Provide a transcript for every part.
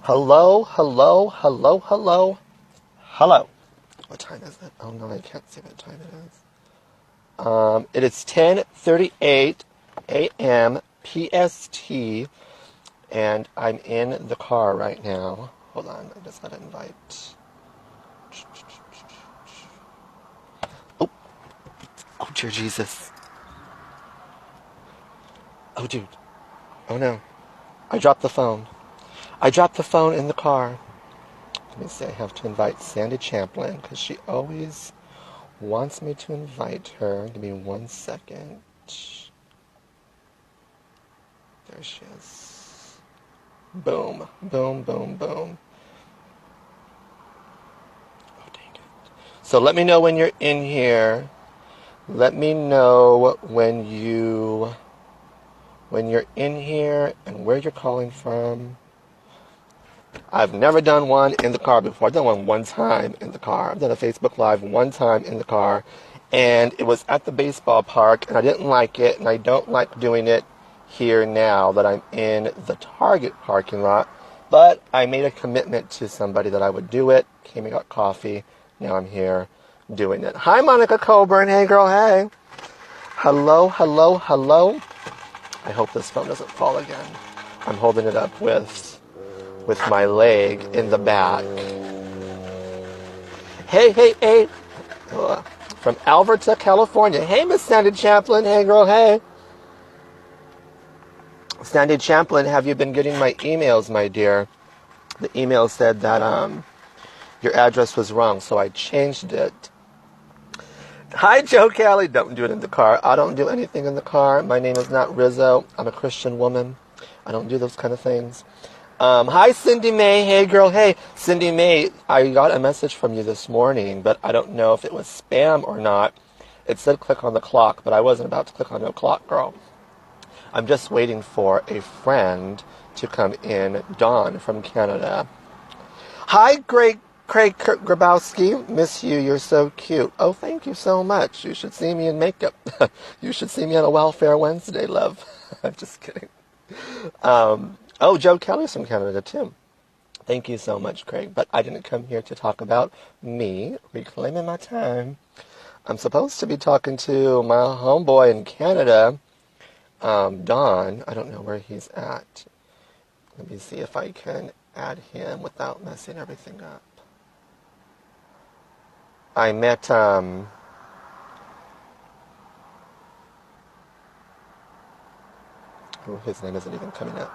Hello, hello, hello, hello, hello. What time is it? Oh no, I can't see what time it is. It is 10:38 a.m. PST, and I'm in the car right now. Hold on, I just got to invite. Oh, oh dear Jesus. Oh dude. Oh no. I dropped the phone. I dropped the phone in the car. Let me see, I have to invite Sandy Champlin because she always wants me to invite her. Give me 1 second. There she is. Boom, boom, boom, boom. Oh, dang it. So let me know when you're in here. Let me know when you're in here and where you're calling from. I've never done one in the car before. I've done one time in the car. I've done a Facebook Live one time in the car, and it was at the baseball park, and I didn't like it, and I don't like doing it here now that I'm in the Target parking lot. But I made a commitment to somebody that I would do it. Came and got coffee. Now I'm here doing it. Hi, Monica Coburn. Hey, girl. Hey. Hello, hello, hello. I hope this phone doesn't fall again. I'm holding it up with my leg in the back. Hey, hey, hey. From Alberta, California. Hey, Miss Sandy Champlin. Hey, girl, hey. Sandy Champlin, have you been getting my emails, my dear? The email said that your address was wrong, so I changed it. Hi, Joe Kelly. Don't do it in the car. I don't do anything in the car. My name is not Rizzo. I'm a Christian woman. I don't do those kind of things. Hi, Cindy May. Hey, girl. Hey, Cindy May. I got a message from you this morning, but I don't know if it was spam or not. It said click on the clock, but I wasn't about to click on no clock, girl. I'm just waiting for a friend to come in, Dawn from Canada. Hi, Craig Grabowski. Miss you. You're so cute. Oh, thank you so much. You should see me in makeup. You should see me on a Welfare Wednesday, love. I'm just kidding. Oh, Joe Kelly's from Canada, too. Thank you so much, Craig. But I didn't come here to talk about me reclaiming my time. I'm supposed to be talking to my homeboy in Canada, Don. I don't know where he's at. Let me see if I can add him without messing everything up. I met, oh, his name isn't even coming up.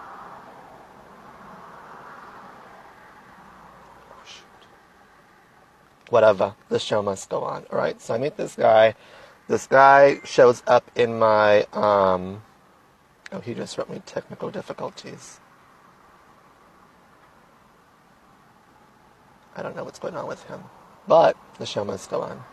Whatever, the show must go on. All right, so I meet this guy. This guy shows up in my, oh, he just wrote me technical difficulties. I don't know what's going on with him, but the show must go on.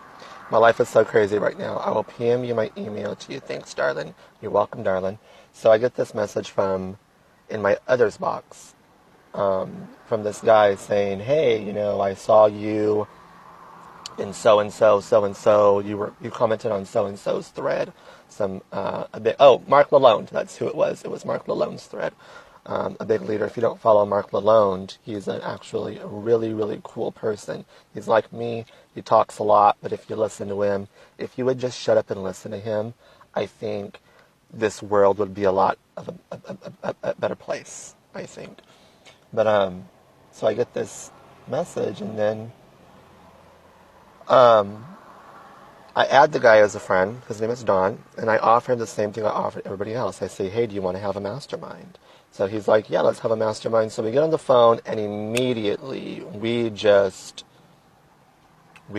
My life is so crazy right now. I will PM you my email to you. Thanks, darling. You're welcome, darling. So I get this message in my others box, from this guy saying, hey, I saw you in so-and-so, you commented on so-and-so's thread, Mark Lalonde, that's who it was. It was Mark Lalonde's thread, a big leader. If you don't follow Mark Lalonde, he's actually a really, really cool person. He's like me, he talks a lot, but if you listen to him, if you would just shut up and listen to him, I think this world would be a lot of a better place, I think. But, so I get this message, and then I add the guy as a friend. His name is Don, and I offer him the same thing I offered everybody else. I say, hey, do you want to have a mastermind? So he's like, yeah, let's have a mastermind. So we get on the phone, and immediately we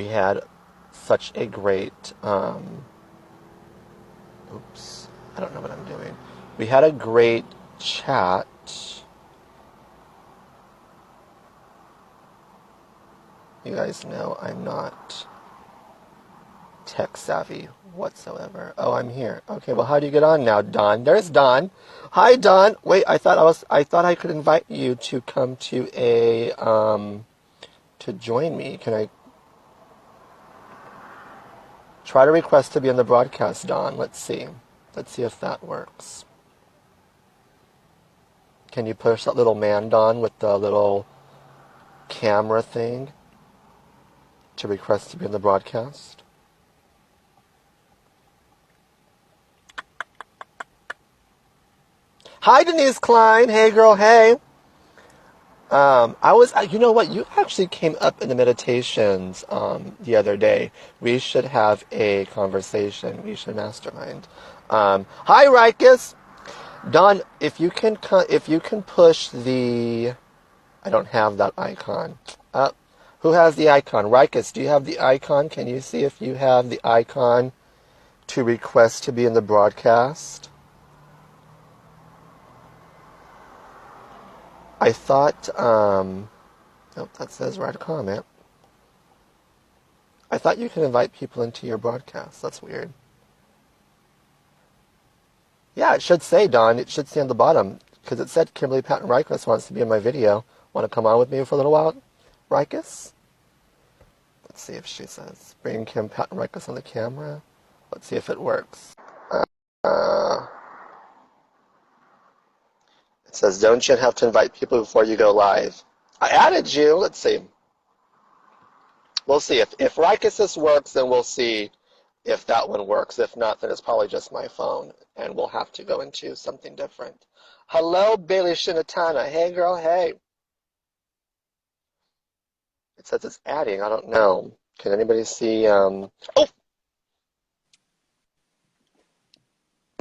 had such a great, oops, I don't know what I'm doing. We had a great chat. You guys know I'm not tech savvy whatsoever. Oh, I'm here. Okay, well, how do you get on now, Don? There's Don. Hi, Don. Wait, I thought I could invite you to come to to join me. Can I try to request to be on the broadcast, Don? Let's see. Let's see if that works. Can you push that little man on with the little camera thing to request to be in the broadcast? Hi, Denise Klein. Hey, girl. Hey. You know what? You actually came up in the meditations the other day. We should have a conversation. We should mastermind. Hi, Rykhus. Don, if you can push the, I don't have that icon. Who has the icon? Rykhus, do you have the icon? Can you see if you have the icon to request to be in the broadcast? I thought, oh, that says write a comment. I thought you could invite people into your broadcast. That's weird. Yeah, it should say, Don. It should say on the bottom, because it said Kimberly Patton Rykhus wants to be in my video. Want to come on with me for a little while, Rykhus? Let's see if she says, bring Kim Patton Rykhus on the camera. Let's see if it works. It says, don't you have to invite people before you go live? I added you. Let's see. We'll see. If Rykhus works, then we'll see if that one works. If not, then it's probably just my phone, and we'll have to go into something different. Hello, Bailey Shinatana. Hey, girl. Hey. It says it's adding. I don't know. Can anybody see? Oh!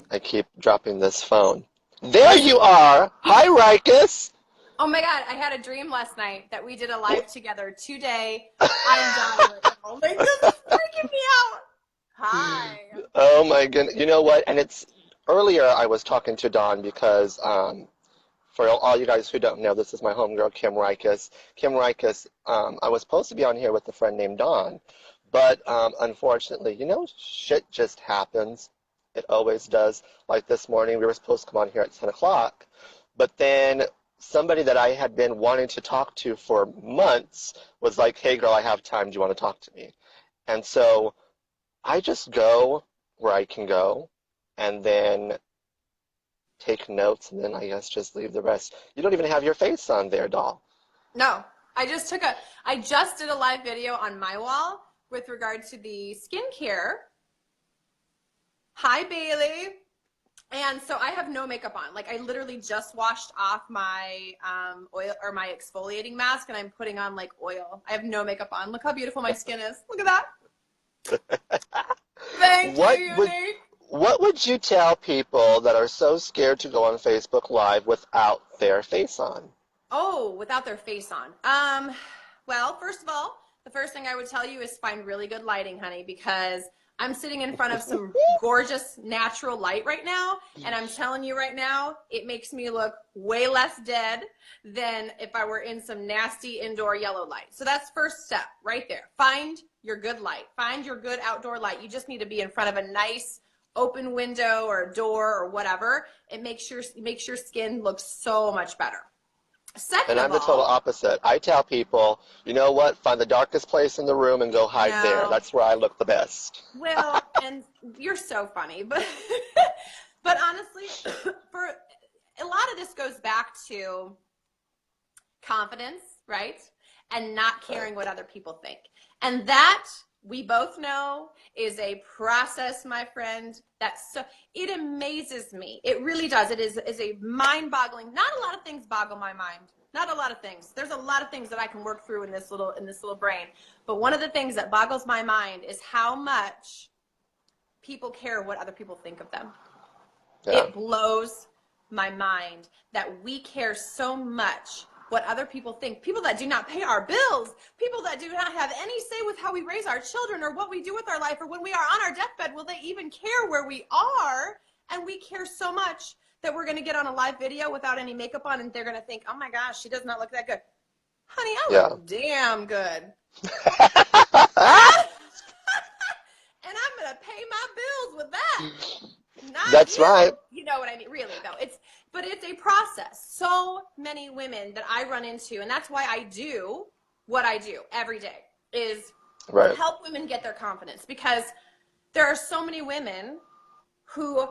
I keep dropping this phone. There you are. Hi, Rykhus. Oh my God, I had a dream last night that we did a live together today. I'm dying right now. Like, this is freaking me out. Hi. Oh my goodness. You know what? And it's earlier I was talking to Dawn because for all you guys who don't know, this is my homegirl, Kim Rykhus. Kim Rykhus, I was supposed to be on here with a friend named Dawn, but unfortunately, you know, shit just happens. It always does. Like this morning, we were supposed to come on here at 10 o'clock, but then somebody that I had been wanting to talk to for months was like, hey, girl, I have time. Do you want to talk to me? And so I just go where I can go and then take notes, and then I guess just leave the rest. You don't even have your face on there, doll. No, I just did a live video on my wall with regard to the skincare. Hi, Bailey. And so I have no makeup on. Like, I literally just washed off my oil or my exfoliating mask, and I'm putting on like oil. I have no makeup on. Look how beautiful my skin is. Look at that. Thank you, Unique. What would you tell people that are so scared to go on Facebook Live without their face on? Oh, without their face on. Well, first of all, the first thing I would tell you is find really good lighting, honey, because I'm sitting in front of some gorgeous natural light right now, and I'm telling you right now, it makes me look way less dead than if I were in some nasty indoor yellow light. So that's first step right there. Find your good light. Find your good outdoor light. You just need to be in front of a nice open window or a door or whatever. It makes your skin look so much better. Second and I'm the total opposite. I tell people, you know what? Find the darkest place in the room and go hide there. That's where I look the best. Well, and you're so funny, but honestly, for a lot of this goes back to confidence, right? And not caring what other people think. And that, we both know, is a process, my friend. It amazes me. It really does. It is a mind-boggling. Not a lot of things boggle my mind. Not a lot of things. There's a lot of things that I can work through in this little brain. But one of the things that boggles my mind is how much people care what other people think of them. Yeah. It blows my mind that we care so much what other people think. People that do not pay our bills, people that do not have any say with how we raise our children or what we do with our life, or when we are on our deathbed, will they even care where we are? And we care so much that we're going to get on a live video without any makeup on, and they're going to think, oh my gosh, she does not look that good. Honey, I look damn good. And I'm going to pay my bills with that. That's right. You know what I mean? Really, though. But it's a process. So many women that I run into, and that's why I do what I do every day, is help women get their confidence. Because there are so many women who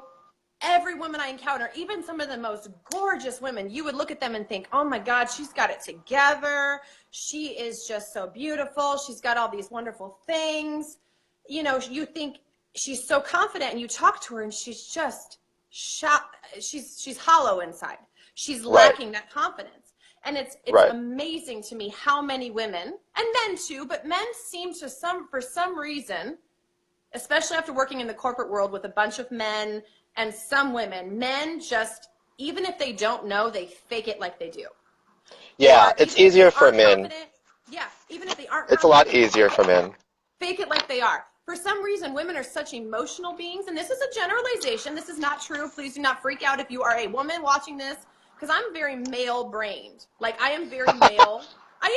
every woman I encounter, even some of the most gorgeous women, you would look at them and think, oh my God, she's got it together. She is just so beautiful. She's got all these wonderful things. You know, you think she's so confident, and you talk to her and she's just she's hollow inside. She's lacking that confidence. And it's amazing to me how many women, and men too, but men seem to for some reason, especially after working in the corporate world with a bunch of men and some women, men just, even if they don't know, they fake it like they do. Yeah, Or it's even if they easier for aren't men. confident, yeah, even if they aren't It's a lot confident, easier for men. fake it like they are. For some reason, women are such emotional beings, and this is a generalization. This is not true. Please do not freak out if you are a woman watching this, because I'm very male-brained. Like, I am very male. I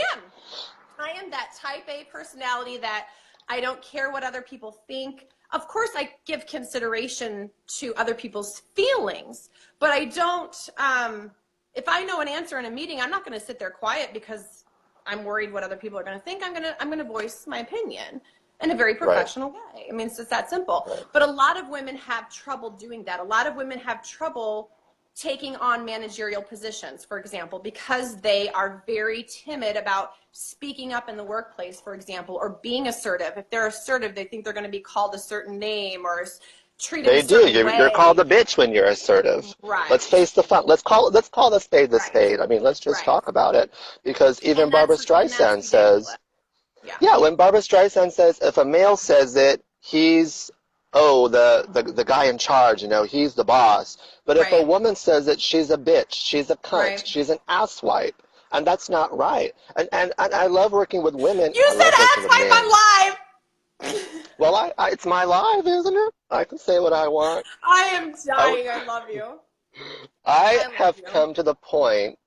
am that type A personality that I don't care what other people think. Of course, I give consideration to other people's feelings, but I don't, if I know an answer in a meeting, I'm not going to sit there quiet because I'm worried what other people are going to think. I'm going to voice my opinion in a very professional way. I mean, it's just that simple. But a lot of women have trouble doing that. A lot of women have trouble taking on managerial positions, for example, because they are very timid about speaking up in the workplace, for example, or being assertive. If they're assertive, they think they're going to be called a certain name or treated a certain way. You're called a bitch when you're assertive. Right. Let's face the fact. Let's call the spade the spade. I mean, let's just talk about it. Because even Barbara Streisand says, when Barbara Streisand says, if a male says it, he's the guy in charge, you know, he's the boss. But if a woman says it, she's a bitch, she's a cunt, she's an asswipe. And that's not right. And I love working with women. You said asswipe on live! Well, it's my live, isn't it? I can say what I want. I am dying. I love you. I have come to the point,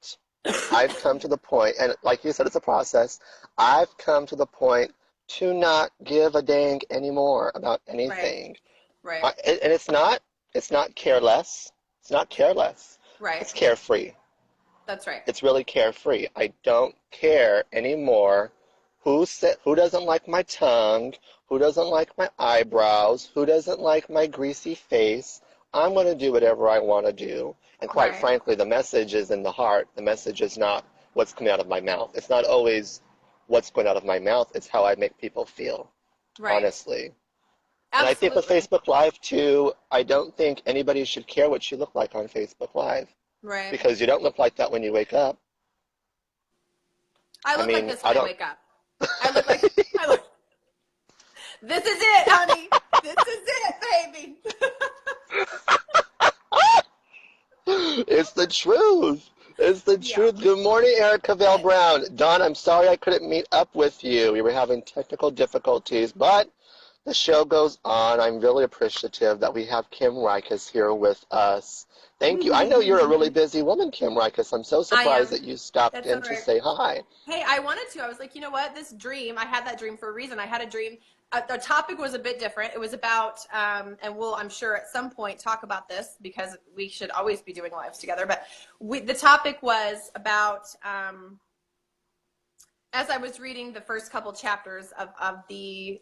and like you said, it's a process. I've come to the point to not give a dang anymore about anything. Right. And it's not careless. It's not careless. Right. It's carefree. That's right. It's really carefree. I don't care anymore who doesn't like my tongue, who doesn't like my eyebrows, who doesn't like my greasy face. I'm going to do whatever I want to do. And quite frankly, the message is in the heart. The message is not what's coming out of my mouth. It's not always what's going out of my mouth. It's how I make people feel, honestly. Absolutely. And I think with Facebook Live, too, I don't think anybody should care what you look like on Facebook Live. Right. Because you don't look like that when you wake up. I look like this when I wake up. This is it, honey. This is it, baby. It's the truth. It's the truth. Good morning, Erica Vale Brown. Dawn, I'm sorry I couldn't meet up with you. We were having technical difficulties, but the show goes on. I'm really appreciative that we have Kim Rykhus here with us. Thank you. I know you're a really busy woman, Kim Rykhus. I'm so surprised that you stopped in to say hi. Hey, I wanted to. I was like, you know what? This dream, I had that dream for a reason. I had a dream. The topic was a bit different. It was about, and we'll, I'm sure at some point, talk about this because we should always be doing lives together. But the topic was about, as I was reading the first couple chapters of the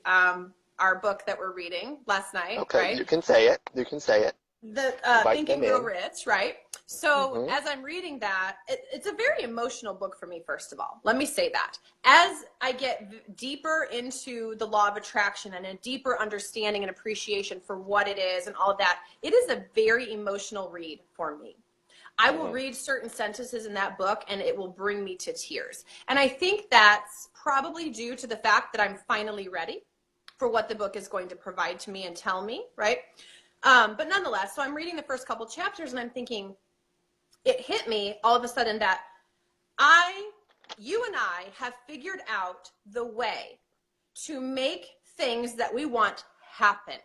our book that we're reading last night. Okay, right? You can say it. You can say it. The Think and Grow Rich, right? So as I'm reading that, it's a very emotional book for me, first of all. Let me say that. As I get deeper into the law of attraction and a deeper understanding and appreciation for what it is and all of that, it is a very emotional read for me. I will read certain sentences in that book and it will bring me to tears. And I think that's probably due to the fact that I'm finally ready for what the book is going to provide to me and tell me, right? But nonetheless, so I'm reading the first couple chapters and I'm thinking, it hit me all of a sudden that you and I have figured out the way to make things that we want happen.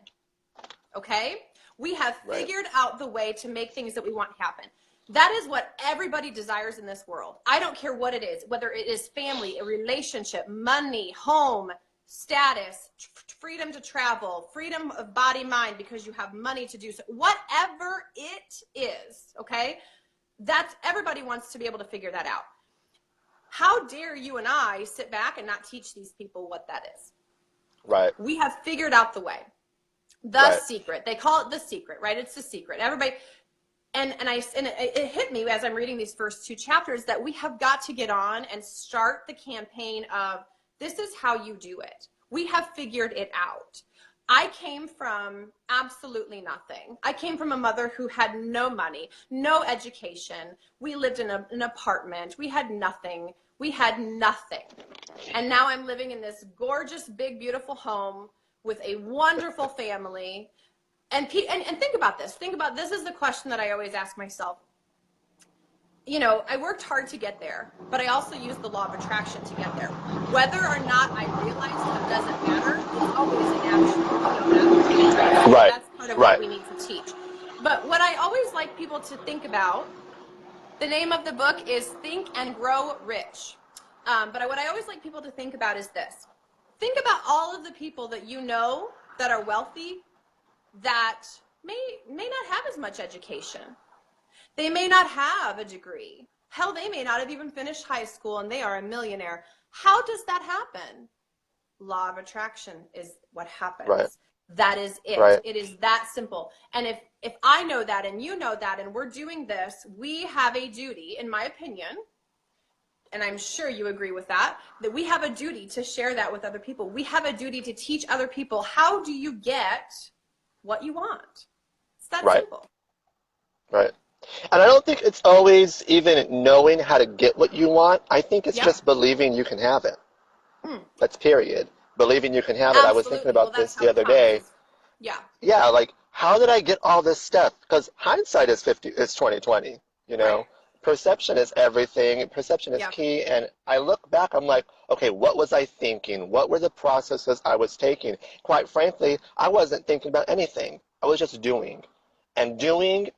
Okay? We have figured out the way to make things that we want happen. That is what everybody desires in this world. I don't care what it is, whether it is family, a relationship, money, home, status, freedom to travel, freedom of body, mind, because you have money to do so. Whatever it is, okay? That's, everybody wants to be able to figure that out. How dare you and I sit back and not teach these people what that is? Right. We have figured out the way. The secret. They call it the secret, right? It's the secret. Everybody, and it hit me as I'm reading these first 2 chapters that we have got to get on and start the campaign of, this is how you do it. We have figured it out. I came from absolutely nothing. I came from a mother who had no money, no education. We lived in an apartment. We had nothing. We had nothing. And now I'm living in this gorgeous, big, beautiful home with a wonderful family. And think about this. Think about, this is the question that I always ask myself. You know, I worked hard to get there, but I also used the law of attraction to get there. Whether or not I realize it doesn't matter. It's always an action. You know that, right? Right. That's part of what we need to teach. But what I always like people to think about, the name of the book is Think and Grow Rich. But what I always like people to think about is this. Think about all of the people that you know that are wealthy that may not have as much education. They may not have a degree. Hell, they may not have even finished high school and they are a millionaire. How does that happen? Law of attraction is what happens. Right. That is it. Right. It is that simple. And if I know that and you know that and we're doing this, we have a duty, in my opinion, and I'm sure you agree with that we have a duty to share that with other people. We have a duty to teach other people, how do you get what you want? It's that simple. Right. And I don't think it's always even knowing how to get what you want. I think it's just believing you can have it. That's period. Believing you can have it. I was thinking about this the other day. Yeah, like, how did I get all this stuff? Because hindsight is 2020, you know. Right. Perception is everything. Perception is key. And I look back, I'm like, okay, what was I thinking? What were the processes I was taking? Quite frankly, I wasn't thinking about anything. I was just doing. And doing,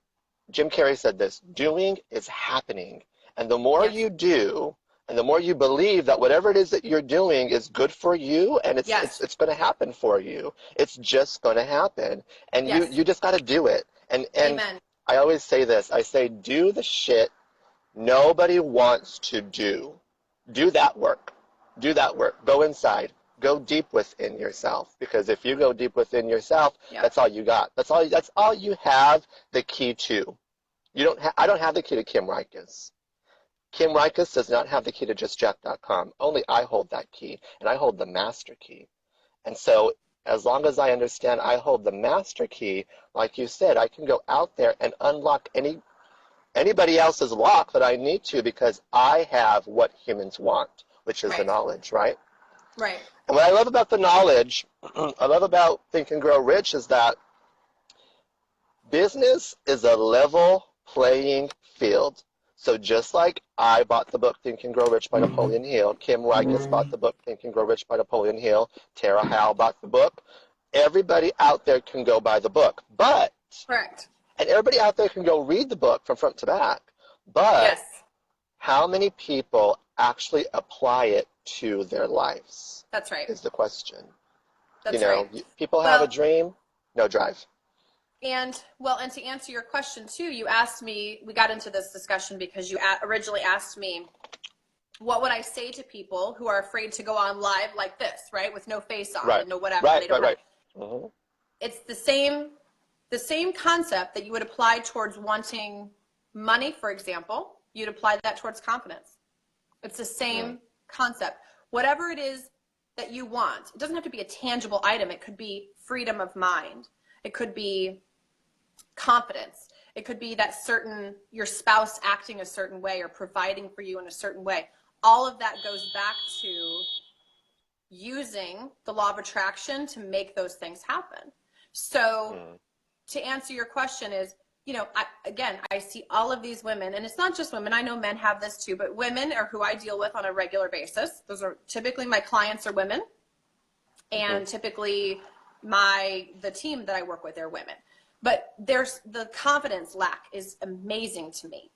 Jim Carrey said this, doing is happening. And the more you do, and the more you believe that whatever it is that you're doing is good for you, and it's going to happen for you. It's just going to happen. And you just got to do it. And Amen. I always say this. I say, do the shit nobody wants to do. Do that work. Do that work. Go inside. Go deep within yourself. Because if you go deep within yourself, that's all you got. That's all you have the key to. I don't have the key to Kim Rykhus. Kim Rykhus does not have the key to justjack.com. Only I hold that key, and I hold the master key. And so as long as I understand I hold the master key, like you said, I can go out there and unlock anybody else's lock that I need to, because I have what humans want, which is the knowledge, right? Right. And what I love about the knowledge, I love about Think and Grow Rich, is that business is a level playing field. So just like I bought the book Think and Grow Rich by Napoleon Hill, Kim Rykhus bought the book Think and Grow Rich by Napoleon Hill, Tara Howell bought the book, everybody out there can go buy the book. But and everybody out there can go read the book from front to back. But how many people actually apply it to their lives? That's right. Is the question. That's people have a dream, no drive. And to answer your question too, you asked me, we got into this discussion because you originally asked me, what would I say to people who are afraid to go on live like this, right? With no face on, and no whatever. Mm-hmm. It's the same concept that you would apply towards wanting money, for example. You'd apply that towards confidence. It's the same concept. Whatever it is that you want, it doesn't have to be a tangible item. It could be freedom of mind. It could be confidence. It could be that your spouse acting a certain way or providing for you in a certain way. All of that goes back to using the law of attraction to make those things happen. So to answer your question is, I see all of these women, and it's not just women. I know men have this too, but women are who I deal with on a regular basis. Those are typically my clients are women, and typically the team that I work with are women. But the confidence lack is amazing to me.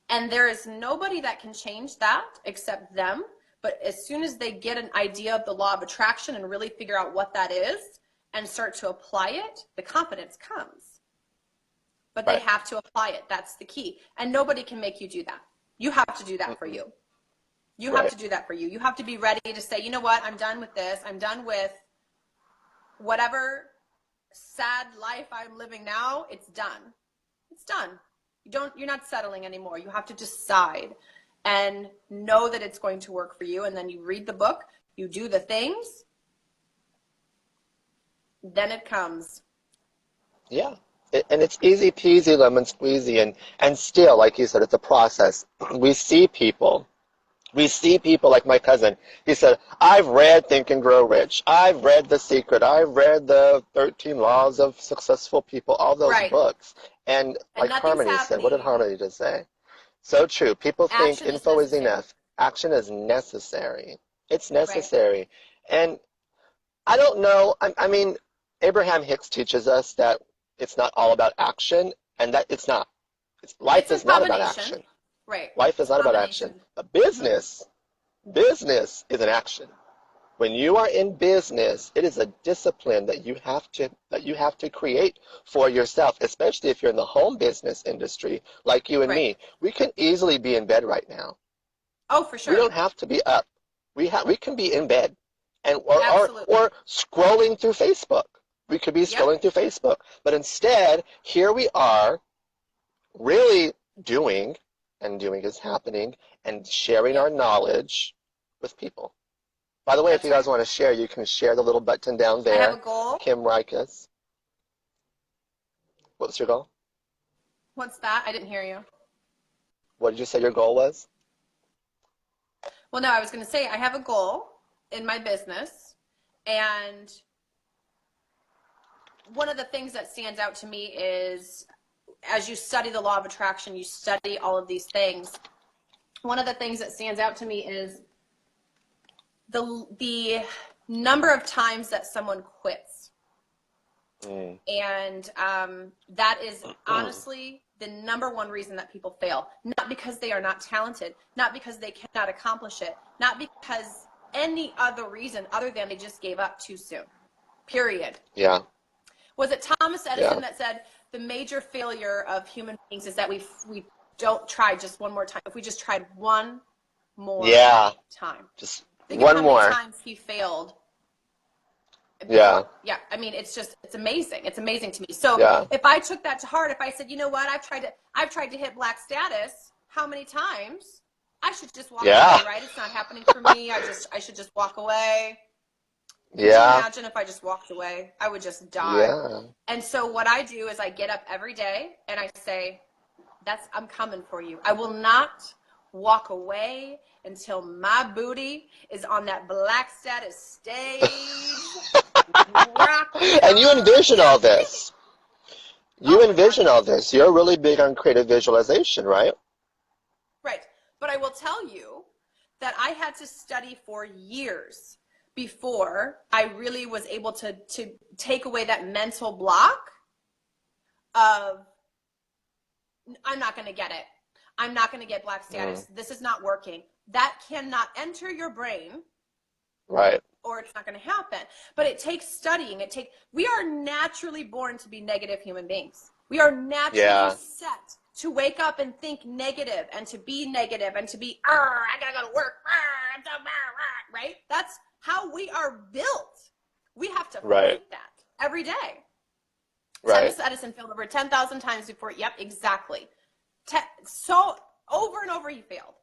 And there is nobody that can change that except them. But as soon as they get an idea of the law of attraction and really figure out what that is and start to apply it, the confidence comes. But they have to apply it. That's the key. And nobody can make you do that. You have to do that for you. You have to do that for you. You have to be ready to say, you know what, I'm done with this. I'm done with whatever sad life I'm living now, it's done. It's done. You're not settling anymore. You have to decide and know that it's going to work for you. And then you read the book, you do the things, then it comes. Yeah. And it's easy peasy lemon squeezy. And still, like you said, it's a process. We see people. We see people like my cousin. He said, I've read Think and Grow Rich. I've read The Secret. I've read the 13 Laws of Successful People, all those Right. books. And And like nothing's Harmony said, what did happening. Harmony just say? So true. People think Action is info is necessary. enough. Action is necessary. It's Right. necessary. And I don't know. I mean, Abraham Hicks teaches us that it's not all about action and that it's not. Life It's a is not about combination. action. Right. Life is It's a not about action. combination. But Mm-hmm. business is an action. When you are in business, it is a discipline that you have to create for yourself, especially if you're in the home business industry like you and Right. me. We can easily be in bed right now. Oh, for We don't sure. have to be up. We can be in bed and Absolutely. or scrolling through Facebook. We could be Yep. scrolling through Facebook. But instead, here we are really doing, and doing is happening, and sharing our Yep. knowledge with people. By the way, if That's you right. guys want to share, you can share the little button down I have a there. goal. Kim Rykhus. What's your goal? What's that? I didn't hear you. What did you say your goal was? Well, no, I was going to say I have a goal in my business. And one of the things that stands out to me is as you study the law of attraction, you study all of these things. One of the things that stands out to me is the number of times that someone quits. Mm. And that is honestly the number one reason that people fail. Not because they are not talented, not because they cannot accomplish it, not because any other reason other than they just gave up too soon. Period. Yeah. Was it Thomas Yeah. Edison that said the major failure of human beings is that we don't try just one more time? If we just tried one more Yeah. time. Just Think of one how many more. times he failed Yeah. before. Yeah, I mean, it's amazing. It's amazing to me. So Yeah. if I took that to heart, if I said, you know what, I've tried to hit black status, how many times? I should just walk Yeah. away, right? It's not happening for me. I should just walk away. Could you Yeah. imagine if I just walked away? I would just die. Yeah. And so what I do is I get up every day and I say, I'm coming for you. I will not walk away until my booty is on that black status stage. And you envision all this. You Oh my God, envision all yes. this. You're really big on creative visualization, right? Right. But I will tell you that I had to study for years before I really was able to take away that mental block of I'm not going to get it. I'm not going to get black status. This is not working. That cannot enter your brain, Right. or it's not going to happen. But it takes studying. We are naturally born to be negative human beings. We are naturally Yeah. set to wake up and think negative and to be negative and to be, I got to go to work, I'm so, right? That's how we are built. We have to Right. fight that every day. Right. Thomas Edison failed over 10,000 times before. Yep, exactly. So over and over he failed.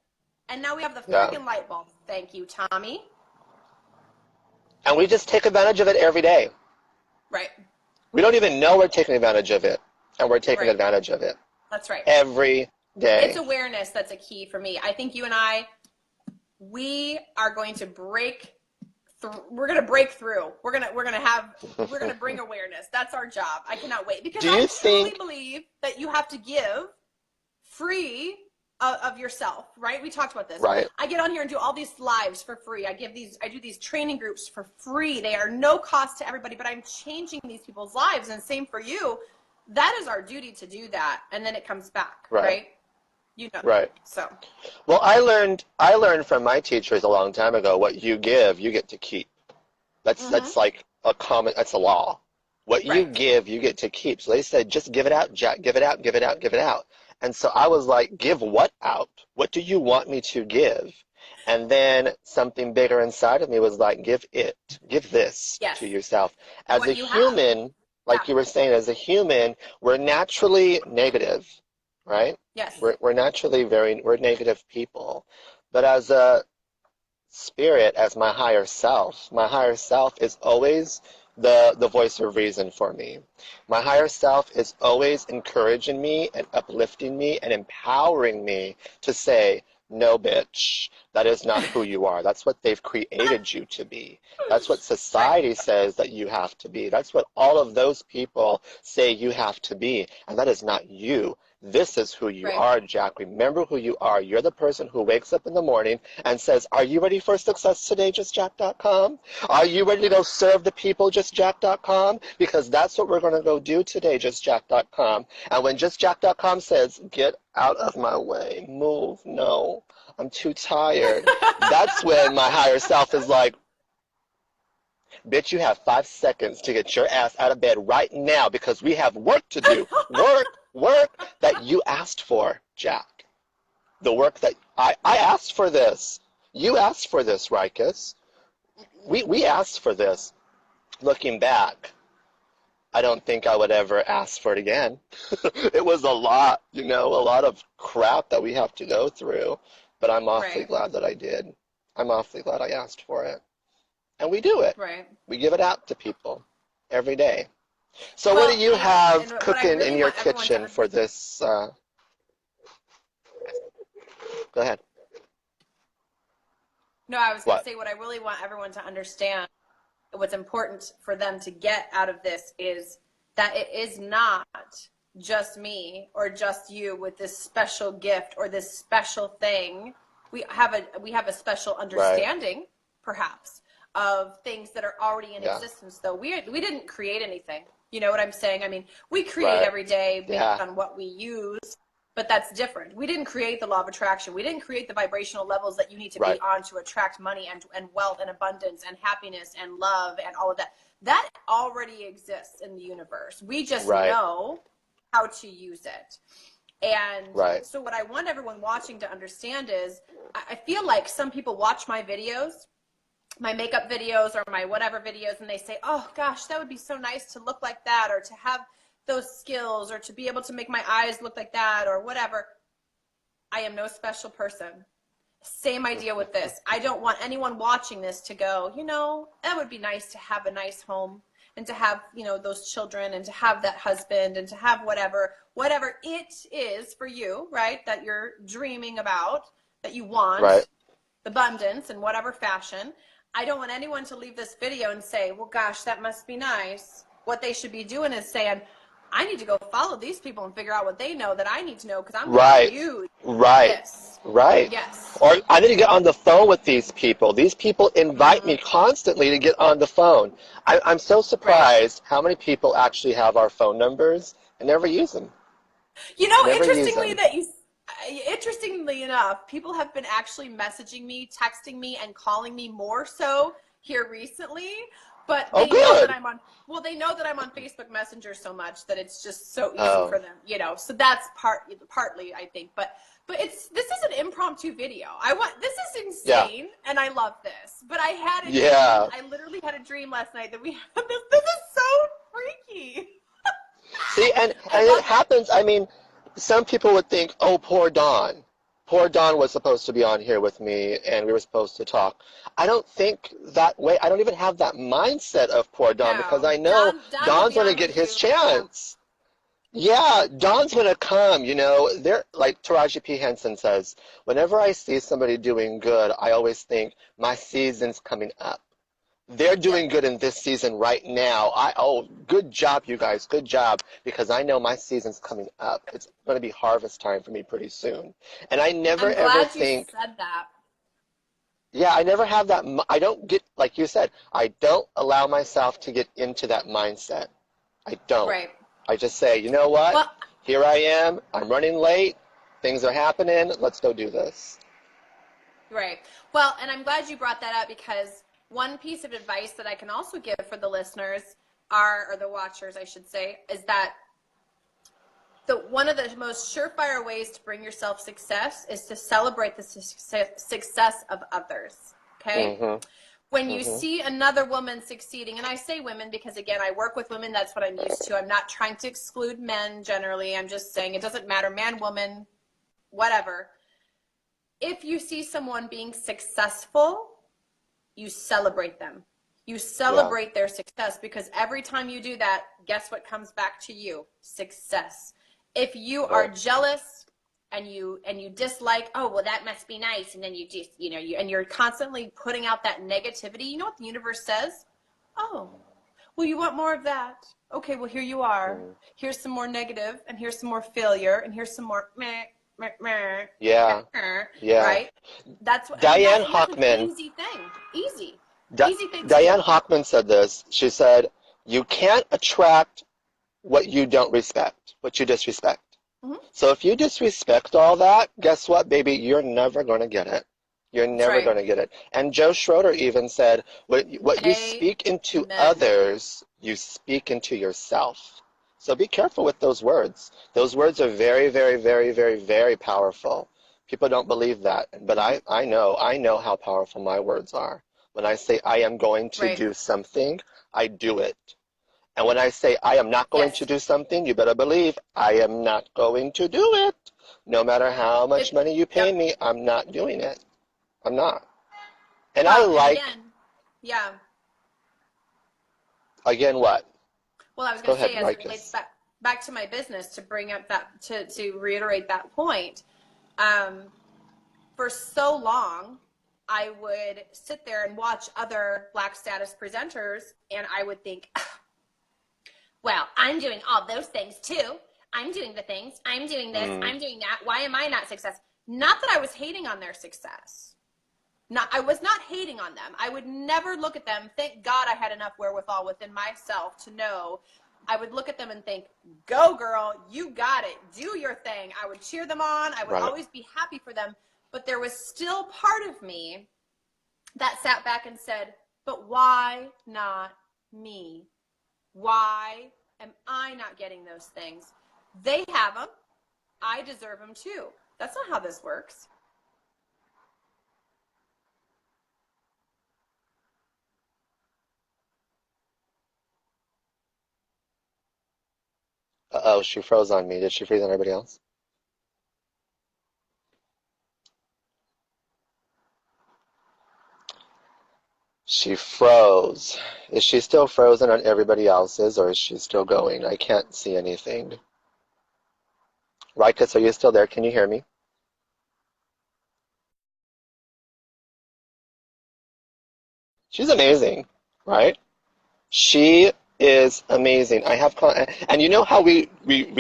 And now we have the freaking light bulb. Thank you, Tommy. And we just take advantage of it every day. Right. We don't even know we're taking advantage of it. And we're taking Right. advantage of it That's right. every day. It's awareness that's a key for me. I think you and I, we are going to break through. We're going to break through. We're going to bring awareness. That's our job. I cannot wait because I truly believe that you have to give free of yourself, right? We talked about this. Right. I get on here and do all these lives for free. I do these training groups for free. They are no cost to everybody, but I'm changing these people's lives, and same for you. That is our duty to do that, and then it comes back, right? You know. Right. So. Well, I learned from my teachers a long time ago, what you give, you get to keep. That's like that's a law. What you give, you get to keep. So they said, just give it out, Jack. Give it out, give it out, give it out. And so I was like, give what out? What do you want me to give? And then something bigger inside of me was like, give this to yourself. As a human, Like you were saying, as a human, we're naturally negative, right? Yes. We're naturally we're negative people. But as a spirit, as my higher self is always the voice of reason for me. My higher self is always encouraging me and uplifting me and empowering me to say, no, bitch, that is not who you are. That's what they've created you to be. That's what Right. society says that you have to be. That's what all of those people say you have to be. And that is not you. This is who you Right. are, Jack. Remember who you are. You're the person who wakes up in the morning and says, are you ready for success today, justjack.com? Are you ready to go serve the people, justjack.com? Because that's what we're going to go do today, justjack.com. And when justjack.com says, get out of my way, move, no, I'm too tired, that's when my higher self is like, bitch, you have 5 seconds to get your ass out of bed right now because we have work to do. Work that you asked for, Jack. The work that I asked for this. You asked for this, Rykhus. We asked for this. Looking back, I don't think I would ever ask for it again. It was a lot, a lot of crap that we have to go through. But I'm awfully Right. glad that I did. I'm awfully glad I asked for it. And we do it. Right. We give it out to people every day. So what do Well, you and have what I cooking in really your want everyone to kitchen for this? Go ahead. No, I was going to What? say what I really want everyone to understand, what's important for them to get out of this is that it is not just me or just you with this special gift or this special thing. We have a special Right. understanding, perhaps, of things that are already in Yeah. existence, though we didn't create anything. You know what I'm saying? I mean, we create Right. every day based Yeah. on what we use, but that's different. We didn't create the law of attraction. We didn't create the vibrational levels that you need to Right. be on to attract money and wealth and abundance and happiness and love and all of that. That already exists in the universe. We just Right. know how to use it. And Right. so what I want everyone watching to understand is I feel like some people watch my videos, my makeup videos or my whatever videos, and they say, oh gosh, that would be so nice to look like that or to have those skills or to be able to make my eyes look like that or whatever. I am no special person. Same idea with this. I don't want anyone watching this to go, that would be nice to have a nice home and to have, those children and to have that husband and to have whatever it is for you, right, that you're dreaming about, that you Right. want, abundance in whatever fashion. I don't want anyone to leave this video and say, well, gosh, that must be nice. What they should be doing is saying, I need to go follow these people and figure out what they know that I need to know because I'm going to Right. use Right. this. Right. Yes. Or I need to get on the phone with these people. These people invite me constantly to get on the phone. I'm so Right. surprised how many people actually have our phone numbers and never use them. Never use them. Interestingly enough, people have been actually messaging me, texting me, and calling me more so here recently. But Oh, they know that good. they know that I'm on Facebook Messenger so much that it's just so easy Oh, for them, So that's partly, I think. But this is an impromptu video. This is yeah. insane, and I love this. But I had a dream. Yeah. I literally had a dream last night that we had this. This is so freaky. See, and I it love it. happens. I mean, some people would think, oh, poor Dawn. Poor Dawn was supposed to be on here with me, and we were supposed to talk. I don't think that way. I don't even have that mindset of poor Dawn because No, I know Don would Dawn's be going to on get with his you. Yeah. chance. Yeah, Dawn's going to come. They're like Taraji P. Henson says, whenever I see somebody doing good, I always think my season's coming up. They're Yep. doing good in this season right now. Good job, you guys. Good job. Because I know my season's coming up. It's going to be harvest time for me pretty soon. And I never I'm ever glad you think, said that. yeah, I never have that. I don't get, like you said, I don't allow myself to get into that mindset. I don't. Right. I just say, you know what? Well, Here I am. I'm running late. Things are happening. Let's go do this. right. Well, and I'm glad you brought that up because one piece of advice that I can also give for the listeners or the watchers, I should say, is that one of the most surefire ways to bring yourself success is to celebrate the success of others. Okay? Mm-hmm. When you Mm-hmm. see another woman succeeding, and I say women because, again, I work with women. That's what I'm used to. I'm not trying to exclude men generally. I'm just saying it doesn't matter, man, woman, whatever. If you see someone being successful, you celebrate them. You Yeah. celebrate their success, because every time you do that, guess what comes back to you? Success. If you are Right. jealous and you dislike, oh, well, that must be nice, and then you just, and you're constantly putting out that negativity, you know what the universe says? Oh, well, you want more of that. Okay, well, here you are. Mm. Here's some more negative, and here's some more failure, and here's some more meh, meh, meh, meh, Yeah. meh, Yeah. right? That's what, and Diane that's an Hockman. easy thing. Easy. Di- Easy thing to do. Diane Hockman said this. She said, "You can't attract what you don't respect, what you disrespect." Mm-hmm. So if you disrespect all that, guess what, baby? You're never going to get it. You're That's never right. going to get it. And Joe Schroeder even said, what you speak into Amen. others, you speak into yourself. So be careful with those words. Those words are very, very, very, very, very powerful. People don't believe that, but Mm-hmm. I know how powerful my words are. When I say I am going to Right. do something, I do it. And when I say I am not going to Yes. do something, you better believe I am not going to do it. No matter how much It. money you pay Yep. me, I'm not doing it. I'm not. And I Well, and like, again, yeah. again, what? Well, I was Go going to ahead, say, as it relates Rykhus. back to my business, to bring up that, to reiterate that point. Um, for so long, I would sit there and watch other Black status presenters, and I would think, well, I'm doing all those things too. I'm doing the things. I'm doing this. Mm, I'm doing that. Why am I not successful? Not that I was hating on their success. I was not hating on them. I would never look at them. Thank God I had enough wherewithal within myself to know. I would look at them and think, go girl, you got it. Do your thing. I would cheer them on. I would right. always be happy for them. But there was still part of me that sat back and said, but why not me? Why am I not getting those things? They have them. I deserve them too. That's not how this works. Uh-oh, she froze on me. Did she freeze on everybody else? She froze. Is she still frozen on everybody else's, or is she still going? I can't see anything. Rykhus, are you still there? Can you hear me? She's amazing, right? She is amazing. And you know how we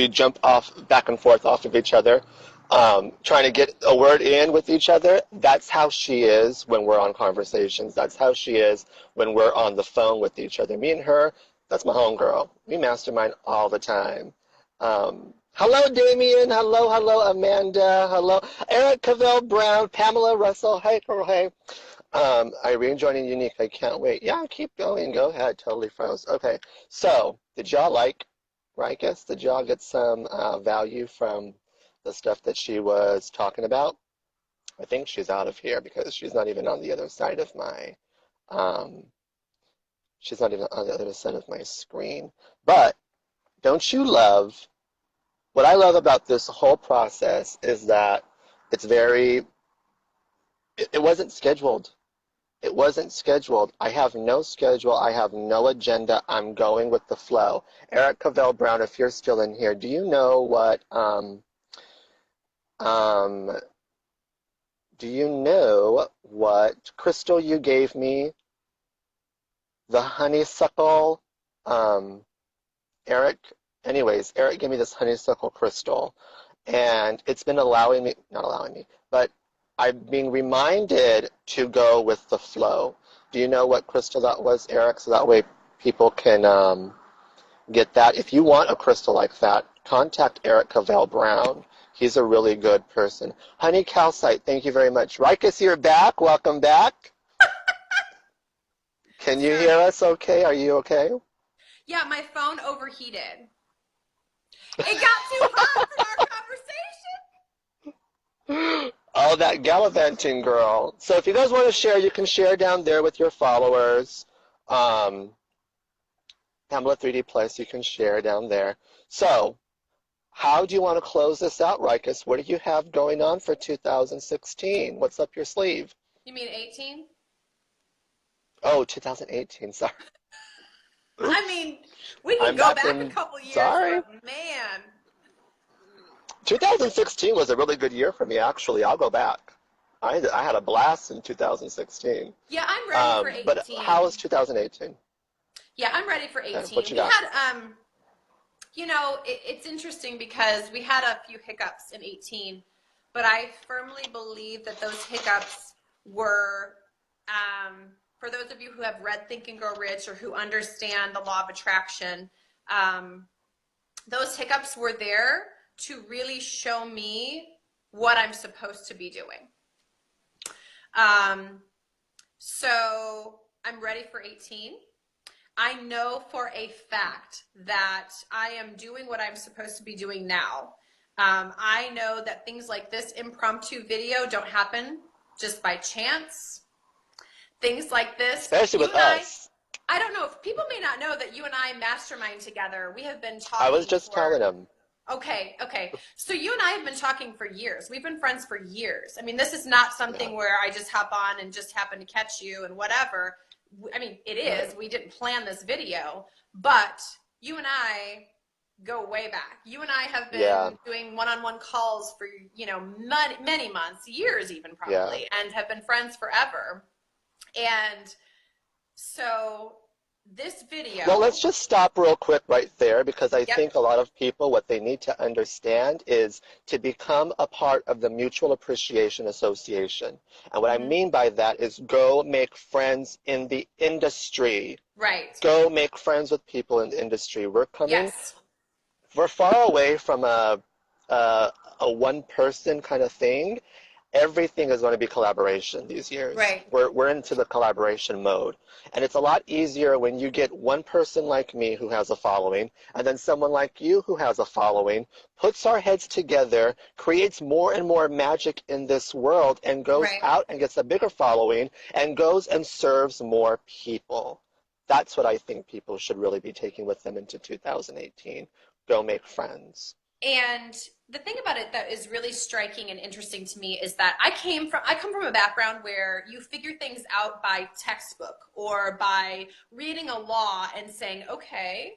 jump off back and forth off of each other, trying to get a word in with each other. That's how she is when we're on conversations. That's how she is when we're on the phone with each other. Me and her, that's my homegirl. We mastermind all the time. Hello, Damien. Hello, hello, Amanda. Hello, Eric Cavell Brown, Pamela Russell. Hey, girl, hey. Irene joining Unique. I can't wait. Yeah, keep going. Go ahead. Totally froze. Okay. So, did y'all like Rykus? Did y'all get some value from the stuff that she was talking about? I think she's out of here because she's not even on the other side of my um, she's not even on the other side of my screen. But don't you love what I love about this whole process is that it's very it wasn't scheduled. It wasn't scheduled. I have no schedule. I have no agenda. I'm going with the flow. Eric Cavell Brown, if you're still in here, do you know what um do you know what crystal you gave me? The honeysuckle Eric. Anyways, Eric gave me this honeysuckle crystal and it's been allowing me, not allowing me, but I'm being reminded to go with the flow. Do you know what crystal that was, Eric? So that way people can get that. If you want a crystal like that, contact Eric Cavell Brown. He's a really good person. Honey Calcite, thank you very much. Rykus, you're back. Welcome back. Can you Sorry. hear us okay? Are you okay? Yeah, my phone overheated. It got too hot from our conversation. Oh, that gallivanting girl. So if you guys want to share, you can share down there with your followers. Um, Pamela 3D Plus, you can share down there. So, how do you want to close this out, Rykhus? What do you have going on for 2016? What's up your sleeve? You mean 18? Oh, 2018, sorry. I Oops. mean, we can I'm go back back a in, couple years, sorry. but man. 2016 was a really good year for me, actually. I'll go back. I had a blast in 2016. Yeah, I'm ready for But how 18. was 2018? Yeah, I'm ready for Okay, 18. what you We got? had, it's interesting because we had a few hiccups in 18, but I firmly believe that those hiccups were, for those of you who have read Think and Grow Rich or who understand the law of attraction, those hiccups were there to really show me what I'm supposed to be doing. So I'm ready for 18. I know for a fact that I am doing what I'm supposed to be doing now. I know that things like this impromptu video don't happen just by chance. Things like this, Especially you with and us. I don't know if people may not know that you and I mastermind together. We have been I was talking just telling for, him. okay. So you and I have been talking for years. We've been friends for years. I mean, this is not Yeah, something where I just hop on and just happen to catch you and whatever. I mean, it is. right. We didn't plan this video, but you and I go way back. You and I have Yeah, been doing one-on-one calls for, many months, years even yeah. probably, and have been friends forever. And so this Well, let's video, just stop real quick right there because I yep, think a lot of people, what they need to understand is to become a part of the Mutual Appreciation Association. And what I mm-hmm, mean by that is go make friends in the industry. right, Go make friends with people in the industry. yes, We're far away from a, a one person kind of thing. Everything is going to be collaboration these years. right, We're into the collaboration mode. And it's a lot easier when you get one person like me who has a following, and then someone like you who has a following, puts our heads together, creates more and more magic in this world, and goes right. out and gets a bigger following, and goes and serves more people. That's what I think people should really be taking with them into 2018. Go make friends. And the thing about it that is really striking and interesting to me is that I come from a background where you figure things out by textbook or by reading a law and saying, okay,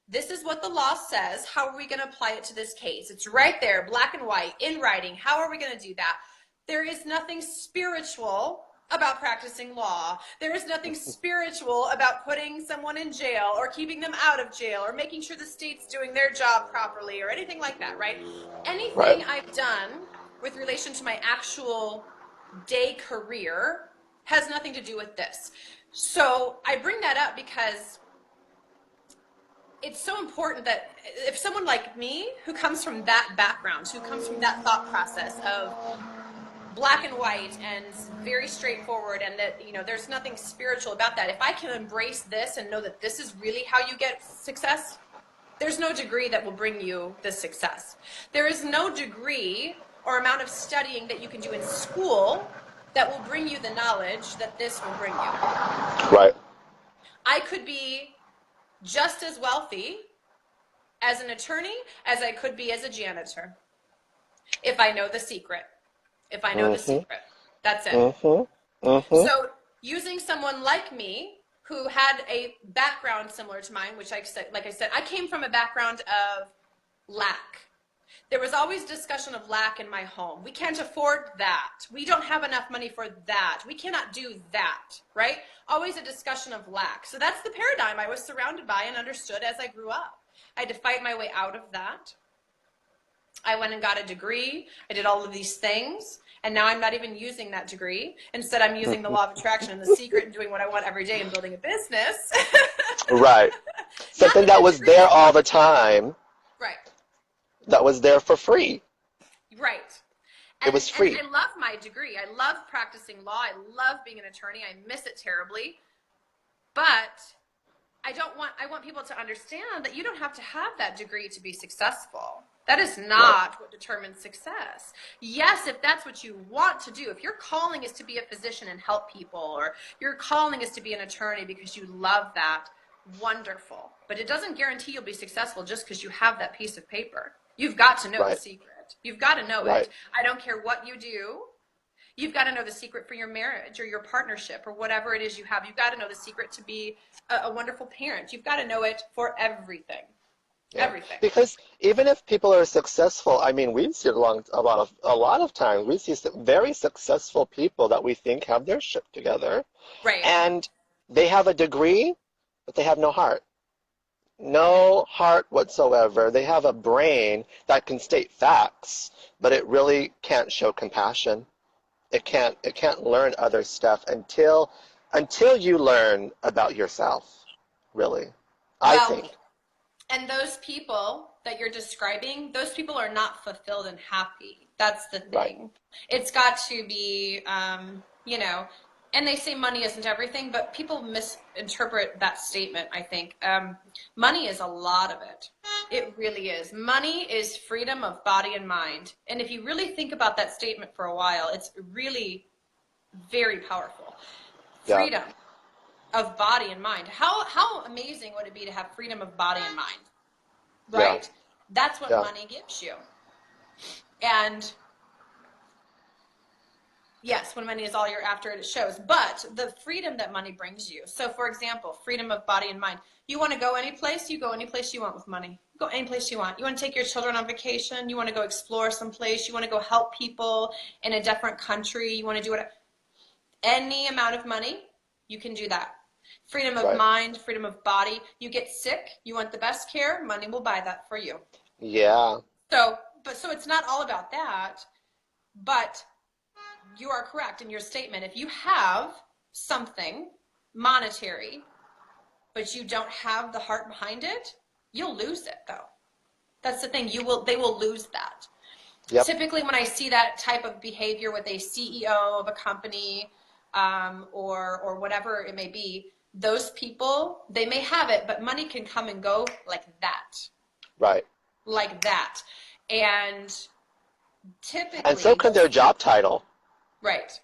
this is what the law says. How are we going to apply it to this case? It's right there, black and white, in writing. How are we going to do that? There is nothing spiritual about practicing law. There is nothing spiritual about putting someone in jail or keeping them out of jail or making sure the state's doing their job properly or anything like that, right? Right. Anything I've done with relation to my actual day career has nothing to do with this. So I bring that up because it's so important that if someone like me who comes from that background, who comes from that thought process of black and white and very straightforward and that there's nothing spiritual about that, if I can embrace this and know that this is really how you get success, there's no degree that will bring you the success. There is no degree or amount of studying that you can do in school that will bring you the knowledge that this will bring you. Right. I could be just as wealthy as an attorney as I could be as a janitor if I know the secret. If I know the Mm-hmm. secret. That's it. Mm-hmm. Mm-hmm. So using someone like me who had a background similar to mine, which like I said, I came from a background of lack. There was always discussion of lack in my home. We can't afford that. We don't have enough money for that. We cannot do that, right? Always a discussion of lack. So that's the paradigm I was surrounded by and understood as I grew up. I had to fight my way out of that. I went and got a degree. I did all of these things. And now I'm not even using that degree. Instead, I'm using the law of attraction and the secret and doing what I want every day and building a business. Right. Not Something that that the was degree there is all wrong. the time, Right. that was there for free. Right. It And was and free. I love my degree. I love practicing law. I love being an attorney. I miss it terribly. But I want people to understand that you don't have to have that degree to be successful. That is Right. not what determines success. Yes, if that's what you want to do, if your calling is to be a physician and help people, or your calling is to be an attorney because you love that, wonderful. But it doesn't guarantee you'll be successful just because you have that piece of paper. You've got to know the Right. secret. You've got to know Right. it. I don't care what you do. You've got to know the secret for your marriage or your partnership or whatever it is you have. You've got to know the secret to be a wonderful parent. You've got to know it for everything. Yeah, Everything. because even if people are successful, I mean, we see it along a lot of times. We see some very successful people that we think have their shit together, Right. and they have a degree, but they have no heart. No heart whatsoever. They have a brain that can state facts, but it really can't show compassion. It can't learn other stuff until you learn about yourself, really. I Well, think. and those people that you're describing, those people are not fulfilled and happy. That's the Right. thing. It's got to be, and they say money isn't everything, but people misinterpret that statement, I think. Money is a lot of it. It really is. Money is freedom of body and mind. And if you really think about that statement for a while, it's really very powerful. Yeah. Freedom of body and mind. How amazing would it be to have freedom of body and mind? Yeah. Right? That's what Yeah. money gives you. And yes, when money is all you're after, it shows. But the freedom that money brings you. So, for example, freedom of body and mind. You want to go any place, you go any place you want with money. Go any place you want. You want to take your children on vacation, you want to go explore someplace, you want to go help people in a different country, you want to do it. Any amount of money, you can do that. Freedom of Right. mind, freedom of body. You get sick, you want the best care, money will buy that for you. Yeah. So it's not all about that, but you are correct in your statement. If you have something monetary, but you don't have the heart behind it, you'll lose it though. That's the thing. They will lose that. Yep. Typically when I see that type of behavior with a CEO of a company, or whatever it may be, those people, they may have it, but money can come and go like that. Right. Like that. And And so typically can their those, job title. right.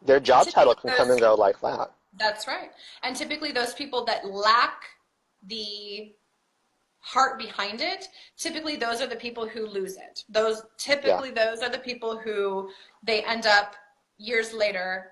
Their job title Typically can come and those, go like that. that's right. And typically those people that lack the heart behind it, typically those are the people who lose it. Yeah. Those are the people who they end up years later,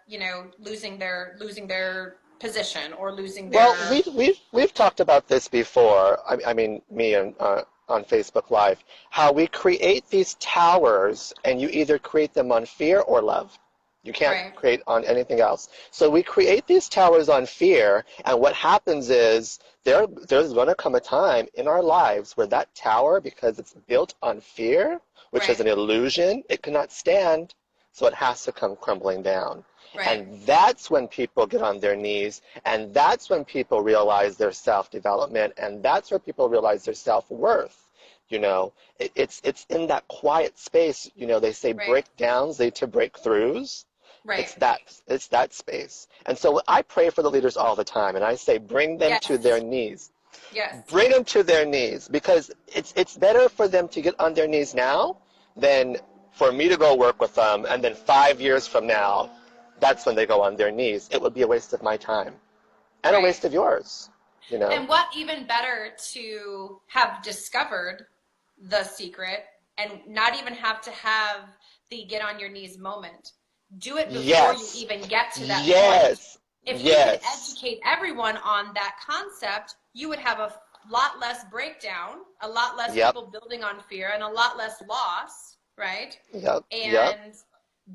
losing their position or losing Well, their we've talked about this before. I mean, me and on Facebook Live, how we create these towers, and you either create them on fear or love. You can't right, create on anything else. So we create these towers on fear, and what happens is there's going to come a time in our lives where that tower, because it's built on fear, which is right, an illusion, it cannot stand, so it has to come crumbling down. right, And that's when people get on their knees, and that's when people realize their self-development, and that's where people realize their self-worth. It's in that quiet space. They say right, breakdowns lead to breakthroughs. right. It's that space. And so I pray for the leaders all the time, and I say bring them to their Yes, knees. yes, Bring them to their knees, because it's better for them to get on their knees now than for me to go work with them, and then 5 years from now, that's when they go on their knees. It would be a waste of my time and a waste right. of yours, you know? And what even better to have discovered the secret and not even have to have the get on your knees moment. Do it before you Yes. even get to that point. Yes. If we could Yes. educate everyone on that concept, you would have a lot less breakdown, a lot less Yep. people building on fear, and a lot less loss, right? Yep. Yep. And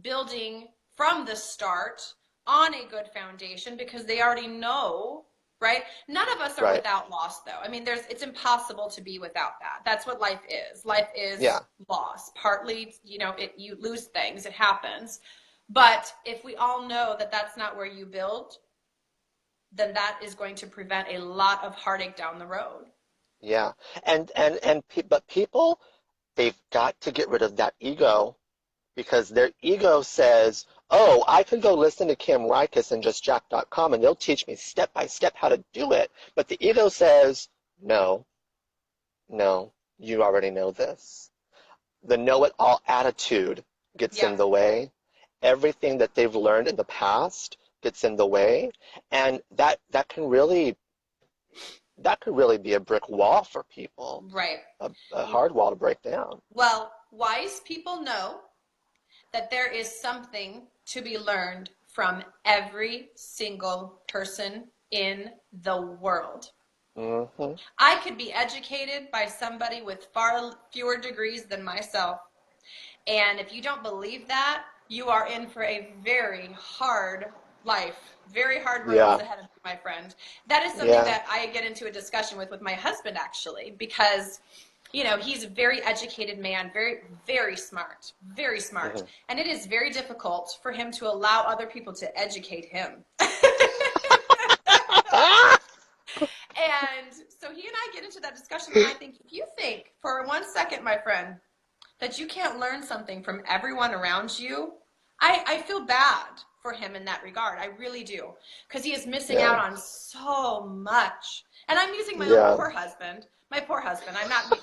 building from the start on a good foundation because they already know, right? None of us are Right. without loss though. I mean, it's impossible to be without that. That's what life is. Life Yeah. is loss. Partly, you lose things, it happens. But if we all know that that's not where you build, then that is going to prevent a lot of heartache down the road. Yeah. But people, they've got to get rid of that ego, because their ego says, oh, I could go listen to Kim Rykhus and justjack.com and they'll teach me step by step how to do it. But the ego says, no, no, you already know this. The know-it-all attitude gets in Yep. the way. Everything that they've learned in the past gets in the way, and that can really be a brick wall for people, Right. a hard wall to break down. Well, wise people know that there is something to be learned from every single person in the world. Mm-hmm. I could be educated by somebody with far fewer degrees than myself. And if you don't believe that, you are in for a very hard life, very hard roads Yeah, ahead of you, my friend. That is something yeah, that I get into a discussion with my husband, actually, because he's a very educated man, very, very smart, very smart. mm-hmm. And it is very difficult for him to allow other people to educate him. And so he and I get into that discussion, and I think, if you think for 1 second, my friend, that you can't learn something from everyone around you, I feel bad for him in that regard. I really do. Because he is missing Yeah, out on so much. And I'm using my own yeah. poor husband. My poor husband. I'm not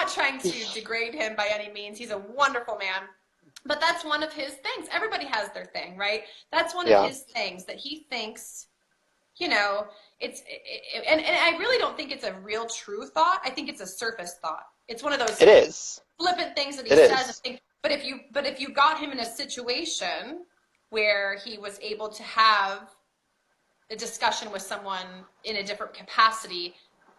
trying to degrade him by any means. He's a wonderful man. But that's one of his things. Everybody has their thing, right? That's one of Yeah. his things that he thinks, you know, and I really don't think it's a real true thought. I think it's a surface thought. It's one of those It is. flippant things that he It says. I is. think, but if you got him in a situation where he was able to have a discussion with someone in a different capacity,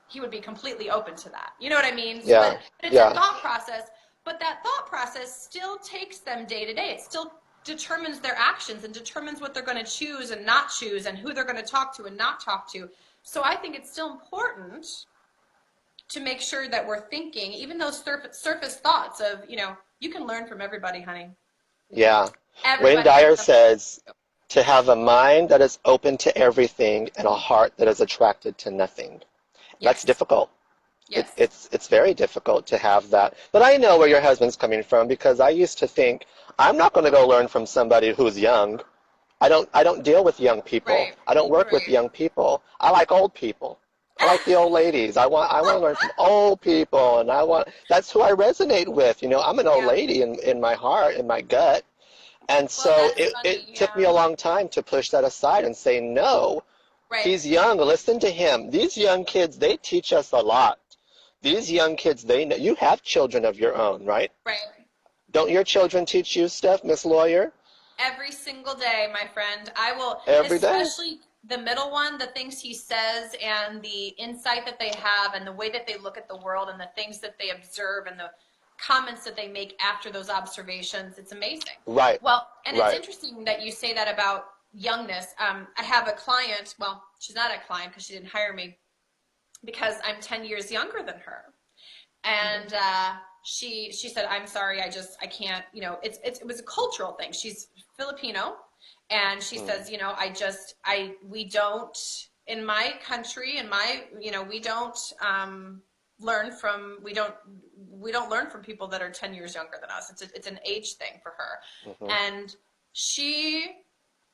he would be completely open to that. You know what I mean? Yeah, But it's a yeah. thought process. But that thought process still takes them day to day. It still determines their actions and determines what they're going to choose and not choose and who they're going to talk to and not talk to. So I think it's still important to make sure that we're thinking, even those surface thoughts of, you can learn from everybody, honey. Yeah. Wayne Everybody has Dyer something. says to have a mind that is open to everything and a heart that is attracted to nothing. That's Yes. difficult. Yes. It's very difficult to have that. But I know where your husband's coming from because I used to think I'm not going to go learn from somebody who's young. I don't deal with young people. Right. I don't work with Right. young people. I like old people. I like the old ladies. I want to learn from old people and that's who I resonate with. I'm an old Yeah. lady in my heart, in my gut. And Well, so that's it funny. took me Yeah. a long time to push that aside and say, no, Right. he's young. Listen to him. These young kids, they teach us a lot. These young kids, they know. You have children of your own, right? Right. Don't your children teach you stuff, Miss Lawyer? Every single day, my friend. I will, Every day? especially the middle one, the things he says and the insight that they have and the way that they look at the world and the things that they observe and the comments that they make after those observations. It's amazing. Right, Well, and it's right. interesting that you say that about youngness. I have a client, well, she's not a client because she didn't hire me because I'm 10 years younger than her. And she said, I'm sorry, I can't, it was a cultural thing. She's Filipino, and she says, we don't, in my country, we don't learn from, we don't learn from people that are 10 years younger than us. It's an age thing for her. Hmm. And she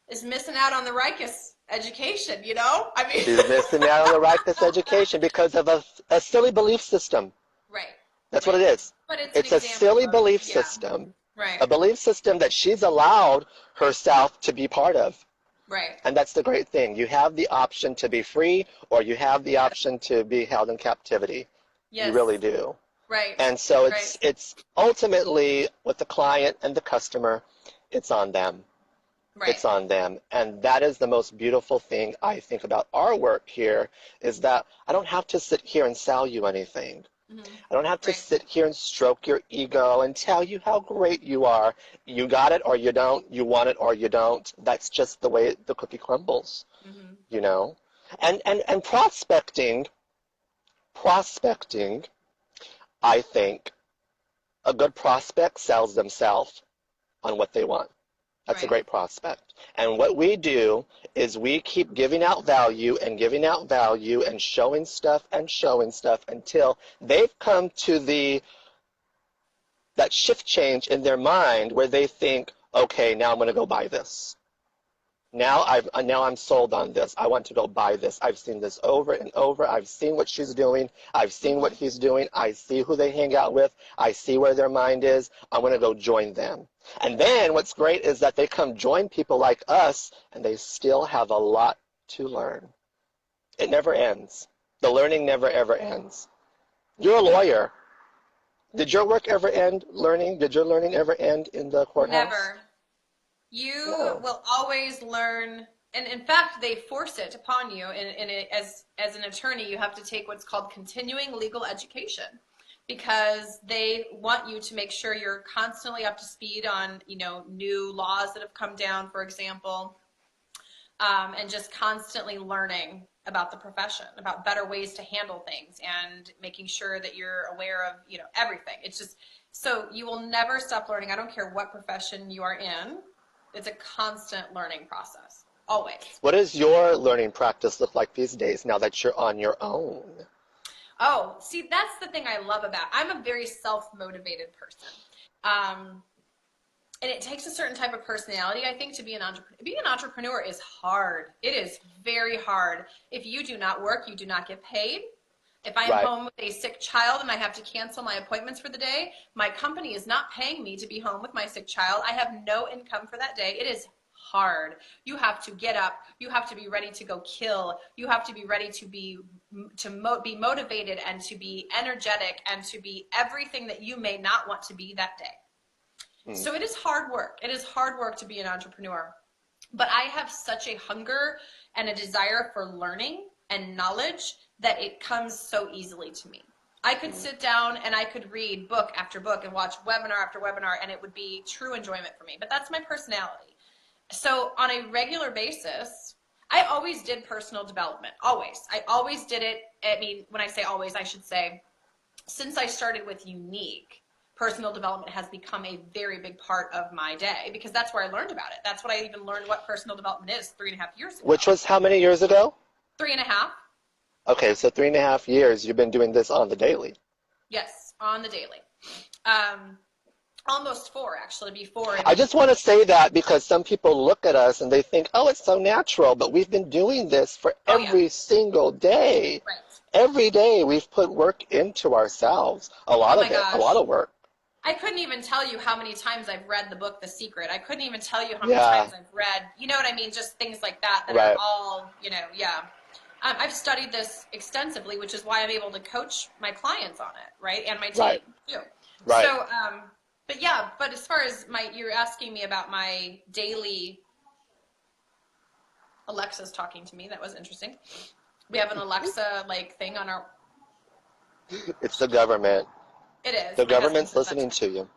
is missing out on the Rykhus education, I mean, She's missing out on the Rykhus education because of a silly belief system. right, That's what right. it is. But it's an It's a example silly of, belief yeah, system, right, a belief system that she's allowed herself to be part of. right. And that's the great thing. You have the option to be free or you have the Yes, option to be held in captivity. You really yes, do. right, And so right, it's ultimately with the client and the customer, it's on them. right. It's on them. And that is the most beautiful thing I think about our work here is that I don't have to sit here and sell you anything. Hmm. I don't have to Right, sit here and stroke your ego and tell you how great you are. You got it or you don't. You want it or you don't. That's just the way the cookie crumbles, hmm, you know? And prospecting, I think a good prospect sells themselves on what they want. That's a right, great prospect. And what we do is we keep giving out value and giving out value and showing stuff until they've come to the that shift change in their mind where they think, okay, now I'm going to go buy this. Now I'm sold on this. I want to go buy this. I've seen this over and over. I've seen what she's doing. I've seen what he's doing. I see who they hang out with. I see where their mind is. I'm going to go join them. And then what's great is that they come join people like us, and they still have a lot to learn. It never ends. The learning never, ever ends. You're a lawyer. Did your work ever end learning? Did your learning ever end in the courthouse? Never. You will always learn, and in fact, they force it upon you. As an attorney, you have to take what's called continuing legal education, because they want you to make sure you're constantly up to speed on, new laws that have come down, for example, and just constantly learning about the profession, about better ways to handle things, and making sure that you're aware of, everything. It's just, so you will never stop learning. I don't care what profession you are in. It's a constant learning process, always. What does your learning practice look like these days now that you're on your own? Oh, see, that's the thing I love about it. I'm a very self-motivated person. And it takes a certain type of personality, I think, to be an entrepreneur. Being an entrepreneur is hard. It is very hard. If you do not work, you do not get paid. If I am home with a sick child and I have to cancel my appointments for the day, my company is not paying me to be home with my sick child. I have no income for that day. It is hard. You have to get up. You have to be ready to go kill. You have to be ready to be motivated and to be energetic and to be everything that you may not want to be that day. So it is hard work. It is hard work to be an entrepreneur. But I have such a hunger and a desire for learning and knowledge that it comes so easily to me. I could sit down and I could read book after book and watch webinar after webinar, and it would be true enjoyment for me. But that's my personality. So on a regular basis, I always did personal development. Always. I always did it. I mean, when I say always, I should say, since I started with Unique, personal development has become a very big part of my day, because that's where I learned about it. That's what I even learned what personal development is 3.5 years ago. Which was how many years ago? 3.5. Okay, so 3.5 years you've been doing this on the daily. Yes, on the daily. Almost 4, actually, before. I just want to say that because some people look at us and they think, oh, it's so natural, but we've been doing this for every single day. Right. Every day we've put work into ourselves. A lot of it, gosh. a lot of work. I couldn't even tell you how many times I've read the book The Secret. I couldn't even tell you how many times I've read, you know what I mean, just things like that are all, I've studied this extensively, which is why I'm able to coach my clients on it, right, and my team, too. Right. So, but as far as you're asking me about my daily, Alexa's talking to me. That was interesting. We have an Alexa, thing on our... It's the government. It is. The government's listening to you.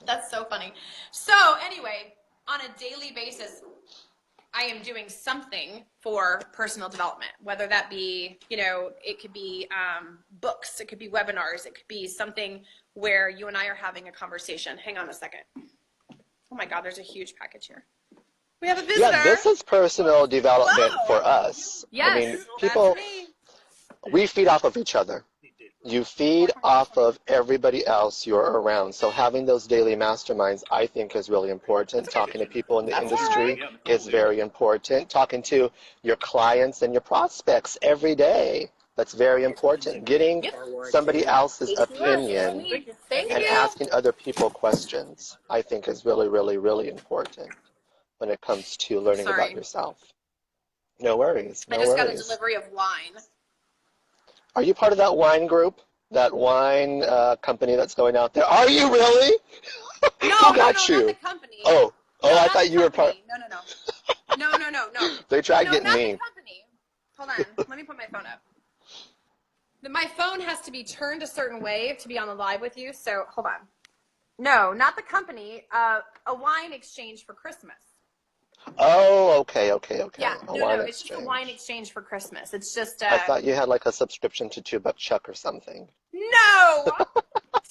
That's so funny. So anyway, on a daily basis, I am doing something for personal development, whether that be, it could be books, it could be webinars, it could be something where you and I are having a conversation. Hang on a second. Oh my God, there's a huge package here. We have a visitor. Yeah, this is personal development for us. Yes, I mean, people, we feed off of each other. You feed off of everybody else you're around. So having those daily masterminds, I think, is really important. Talking to people in the industry is very important. Talking to your clients and your prospects every day, that's very important. Getting somebody else's opinion and asking other people questions, I think, is really, really, really important when it comes to learning about yourself. No worries. No worries. I just got a delivery of wine. Are you part of that wine group? That wine company that's going out there? Are you really? No, Who got no, you? not the company. Oh, no, I thought you were part. No. They tried getting me. The company. Hold on. Let me put my phone up. My phone has to be turned a certain way to be on the live with you, so hold on. No, not the company. A wine exchange for Christmas. Oh, okay. Yeah, it's just a wine exchange for Christmas. It's just... I thought you had like a subscription to $2 Chuck or something. No! $2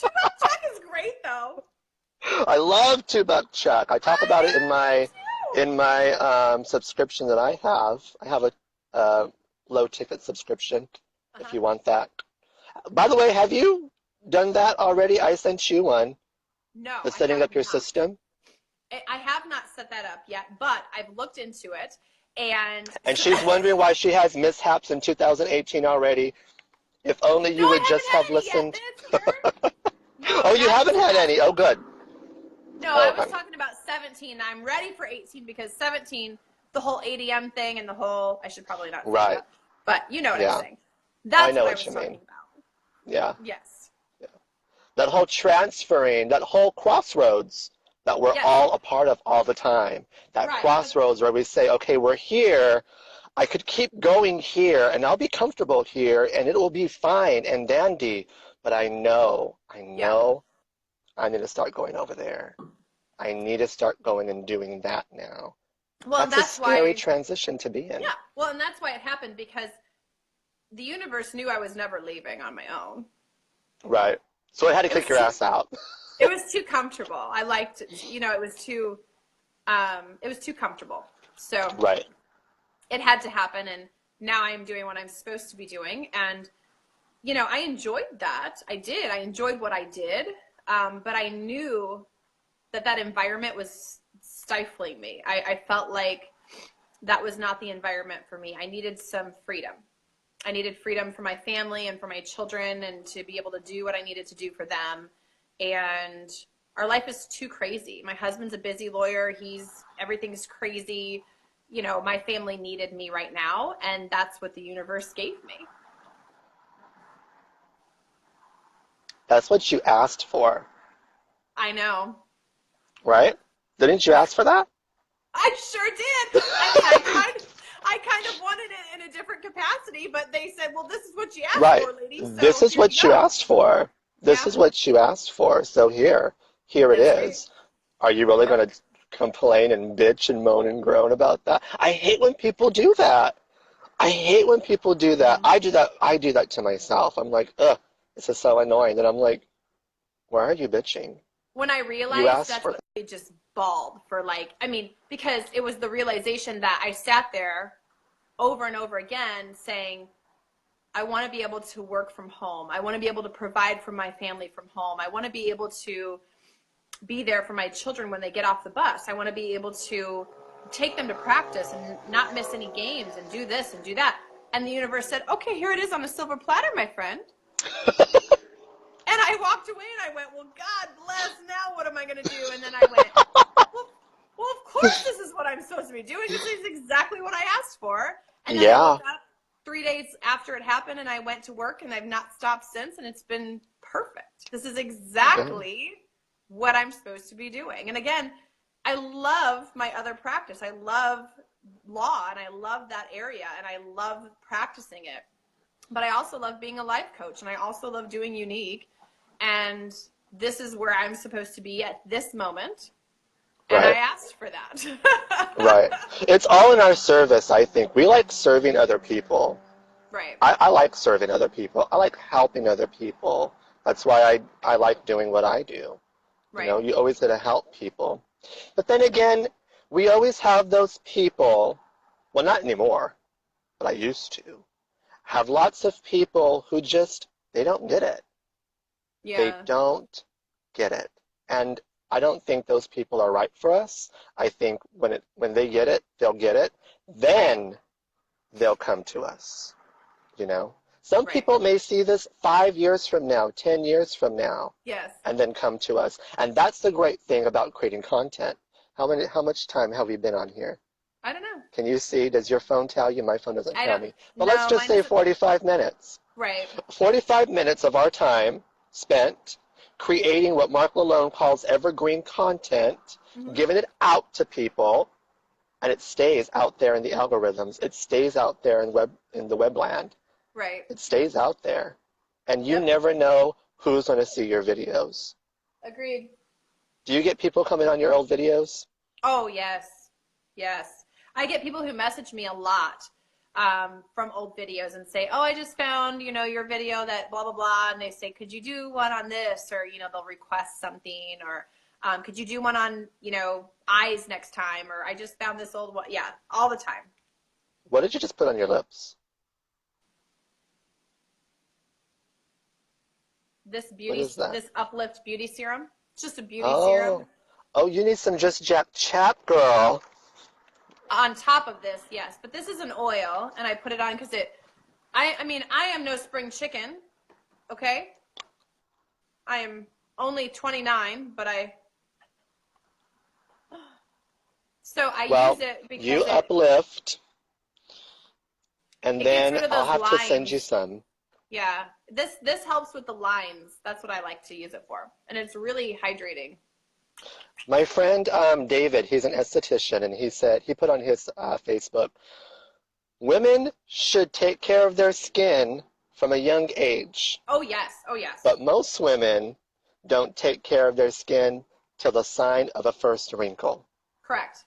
Chuck is great, though. I love $2 Chuck. I talk about it in my subscription that I have. I have a low-ticket subscription, if you want that. By the way, have you done that already? I sent you one. No, The I setting have up your not. system? I have not set that up yet, but I've looked into it, and And she's wondering why she has mishaps in 2018 already. If only no, you I would haven't just had have any yet listened. this year. No, Oh, you that haven't just had any. passed. Oh, good. No, Oh, I was okay. talking about 17. I'm ready for 18 because 17, the whole ADM thing and the whole, I should probably not say Right. that, but you know what I'm Yeah. saying. I That's know what I what was you mean. talking about. Yeah. Yes. That whole transferring, that whole crossroads that we're Yes. all a part of all the time. That Right. crossroads where we say, okay, we're here. I could keep going here and I'll be comfortable here and it will be fine and dandy. But I Yeah. know I need to start going over there. I need to start going and doing that now. Well, and That's a that's scary why, transition to be in. yeah. Well, and that's why it happened because the universe knew I was never leaving on my own. Right. So I had to It kick was your too, ass out. it was too comfortable. I liked it. It was too comfortable. So Right. it had to happen. And now I am doing what I'm supposed to be doing. And, I enjoyed that. I did. I enjoyed what I did. But I knew that environment was stifling me. I felt like that was not the environment for me. I needed some freedom. I needed freedom for my family and for my children and to be able to do what I needed to do for them. And our life is too crazy. My husband's a busy lawyer. Everything's crazy. My family needed me right now, and that's what the universe gave me. That's what you asked for, I know. right? Didn't you ask for that? I sure did. I mean, I kind of wanted it in a different capacity, but they said, "Well, this is what you asked Right. for, lady. This So is here you what you go." asked for. This Yeah, is what you asked for. So here it that's right. is. Are you really Yep. going to complain and bitch and moan and groan about that? I hate when people do that. I hate when people do that. Mm-hmm. I do that to myself. I'm like, ugh, this is so annoying. And I'm like, why are you bitching? When I You realized, asked that's for what they just bawled for, because it was the realization that I sat there over and over again saying, I want to be able to work from home. I want to be able to provide for my family from home. I want to be able to be there for my children when they get off the bus. I want to be able to take them to practice and not miss any games and do this and do that. And the universe said, okay, here it is on a silver platter, my friend. And I walked away and I went, well, God bless. Now what am I going to do? And then I went, well, of course this is what I'm supposed to be doing. This is exactly what I asked for. And then I woke Yeah. up 3 days after it happened and I went to work and I've not stopped since. And it's been perfect. This is Good. exactly what I'm supposed to be doing. And again, I love my other practice. I love law and I love that area and I love practicing it. But I also love being a life coach and I also love doing unique. And this is where I'm supposed to be at this moment. And I Right. asked for that. Right. It's all in our service, I think. We like serving other people. Right, I like serving other people. I like helping other people. That's why I like doing what I do. right. You always got to help people. But then again, we always have those people, well, not anymore, but I used to, have lots of people who just, they don't get it. They Yeah, don't get it. And I don't think those people are right for us. I think when they get it, they'll get it. right, Then they'll come to us. You know, some right. people may see this 5 years from now, 10 years from now, Yes. and then come to us. And that's the great thing about creating content. How much time have we been on here? I don't know. Can you see? Does your phone tell you? My phone doesn't I tell don't, me. But let's no, just mine say doesn't. 45 minutes. Right. 45 minutes of our time spent creating what Mark Lalone calls evergreen content, Mm-hmm. giving it out to people, and it stays out there in the algorithms. It stays out there in the webland. Right. It stays out there. And you Yep. never know who's going to see your videos. Agreed. Do you get people coming on your old videos? Oh, yes. Yes. I get people who message me a lot from old videos and say, oh, I just found, your video that blah, blah, blah. And they say, could you do one on this? Or, they'll request something. Or could you do one on, eyes next time? Or I just found this old one. Yeah, all the time. What did you just put on your lips? What is that? This Uplift beauty serum. It's just a beauty serum. Oh. Oh, you need some Just Jack Chap, girl. On top of this, yes. But this is an oil, and I put it on because I mean, I am no spring chicken, okay? I am only 29, but so I Well, use it you because uplift, and it gets then rid of I'll those have to send you lines. some. Yeah, this helps with the lines. That's what I like to use it for, and it's really hydrating. My friend David, he's an esthetician, and he put on his Facebook, women should take care of their skin from a young age, Oh yes, oh yes, but most women don't take care of their skin till the sign of a first wrinkle. correct.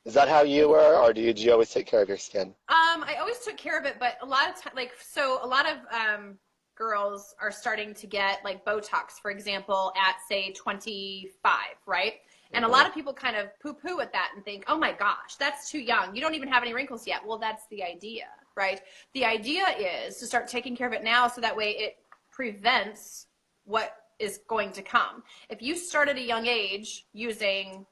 Is that how you were, or did you always take care of your skin? I always took care of it, but a lot of time, like, so a lot of girls are starting to get like Botox, for example, at say 25, right? And a Hmm. lot of people kind of poo-poo at that and think, oh my gosh, that's too young. You don't even have any wrinkles yet. Well, that's the idea, right? The idea is to start taking care of it now so that way it prevents what is going to come. If you start at a young age using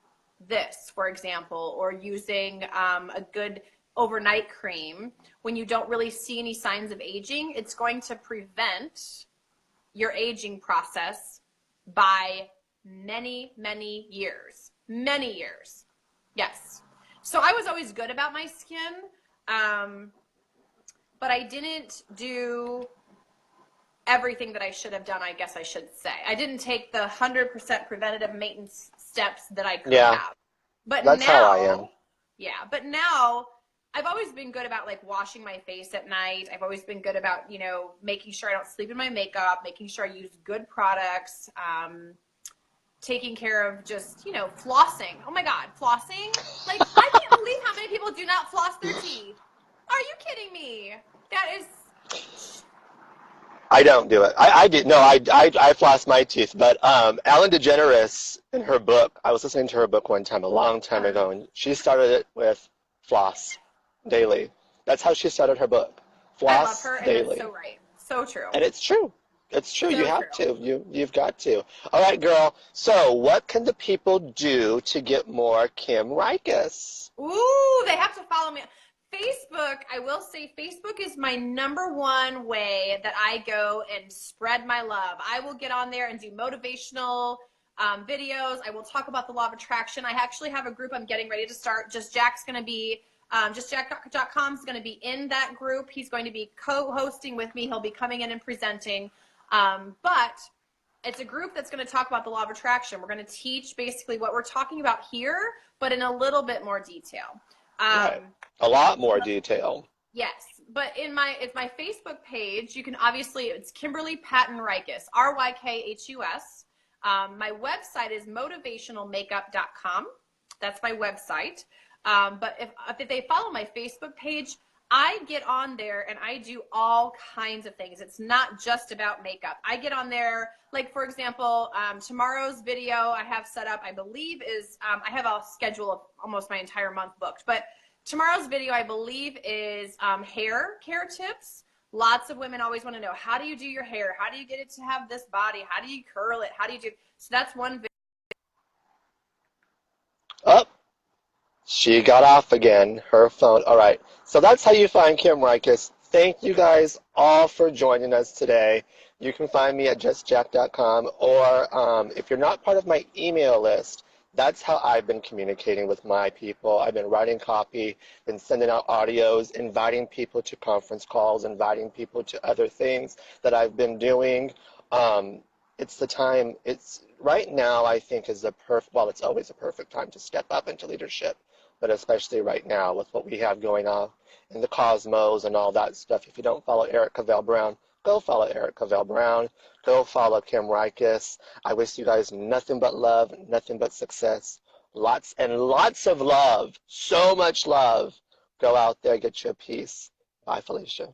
this, for example, or using a good overnight cream, when you don't really see any signs of aging, it's going to prevent your aging process by many, many years. Many years. Yes. So I was always good about my skin, but I didn't do everything that I should have done, I guess I should say. I didn't take the 100% preventative maintenance steps that I could Yeah, have. But that's how I am. now, yeah, but now I've always been good about like washing my face at night. I've always been good about, you know, making sure I don't sleep in my makeup, making sure I use good products, taking care of just, you know, flossing. Oh my God, flossing? Like, I can't believe how many people do not floss their teeth. Are you kidding me? That is, I don't do it. I did. No, I floss my teeth. But Ellen DeGeneres, in her book, I was listening to her book one time, a long time ago, and she started it with floss daily. That's how she started her book. I love Floss her, and that's so daily. right. So true. And it's true. It's true. You So have true. to. You've got to. All right, girl. So what can the people do to get more Kim Rykhus? Ooh, they have to follow me. Facebook, I will say Facebook is my #1 way that I go and spread my love. I will get on there and do motivational videos. I will talk about the law of attraction. I actually have a group I'm getting ready to start. Just Jack's going to be, justjack.com is going to be in that group. He's going to be co-hosting with me. He'll be coming in and presenting. But it's a group that's going to talk about the law of attraction. We're going to teach basically what we're talking about here, but in a little bit more detail. Right. A lot more detail. Yes, but it's my Facebook page. You can obviously, it's Kimberly Patton Rykhus, Rykhus. My website is motivationalmakeup.com. That's my website. But if they follow my Facebook page, I get on there and I do all kinds of things. It's not just about makeup. I get on there, like for example, tomorrow's video I have set up, I believe is, I have a schedule of almost my entire month booked, but tomorrow's video I believe is hair care tips. Lots of women always want to know, how do you do your hair? How do you get it to have this body? How do you curl it? How do you do, so that's one video. Oh, she got off again. Her phone. All right. So that's how you find Kim Rykhus. Thank you guys all for joining us today. You can find me at justjack.com, or if you're not part of my email list, that's how I've been communicating with my people. I've been writing copy, been sending out audios, inviting people to conference calls, inviting people to other things that I've been doing. It's the time, it's right now, I think, is the well, it's always a perfect time to step up into leadership, but especially right now with what we have going on in the cosmos and all that stuff. If you don't follow Eric Cavell Brown, go follow Eric Cavell Brown. Go follow Kim Rykhus. I wish you guys nothing but love, nothing but success. Lots and lots of love. So much love. Go out there, get your peace. Bye, Felicia.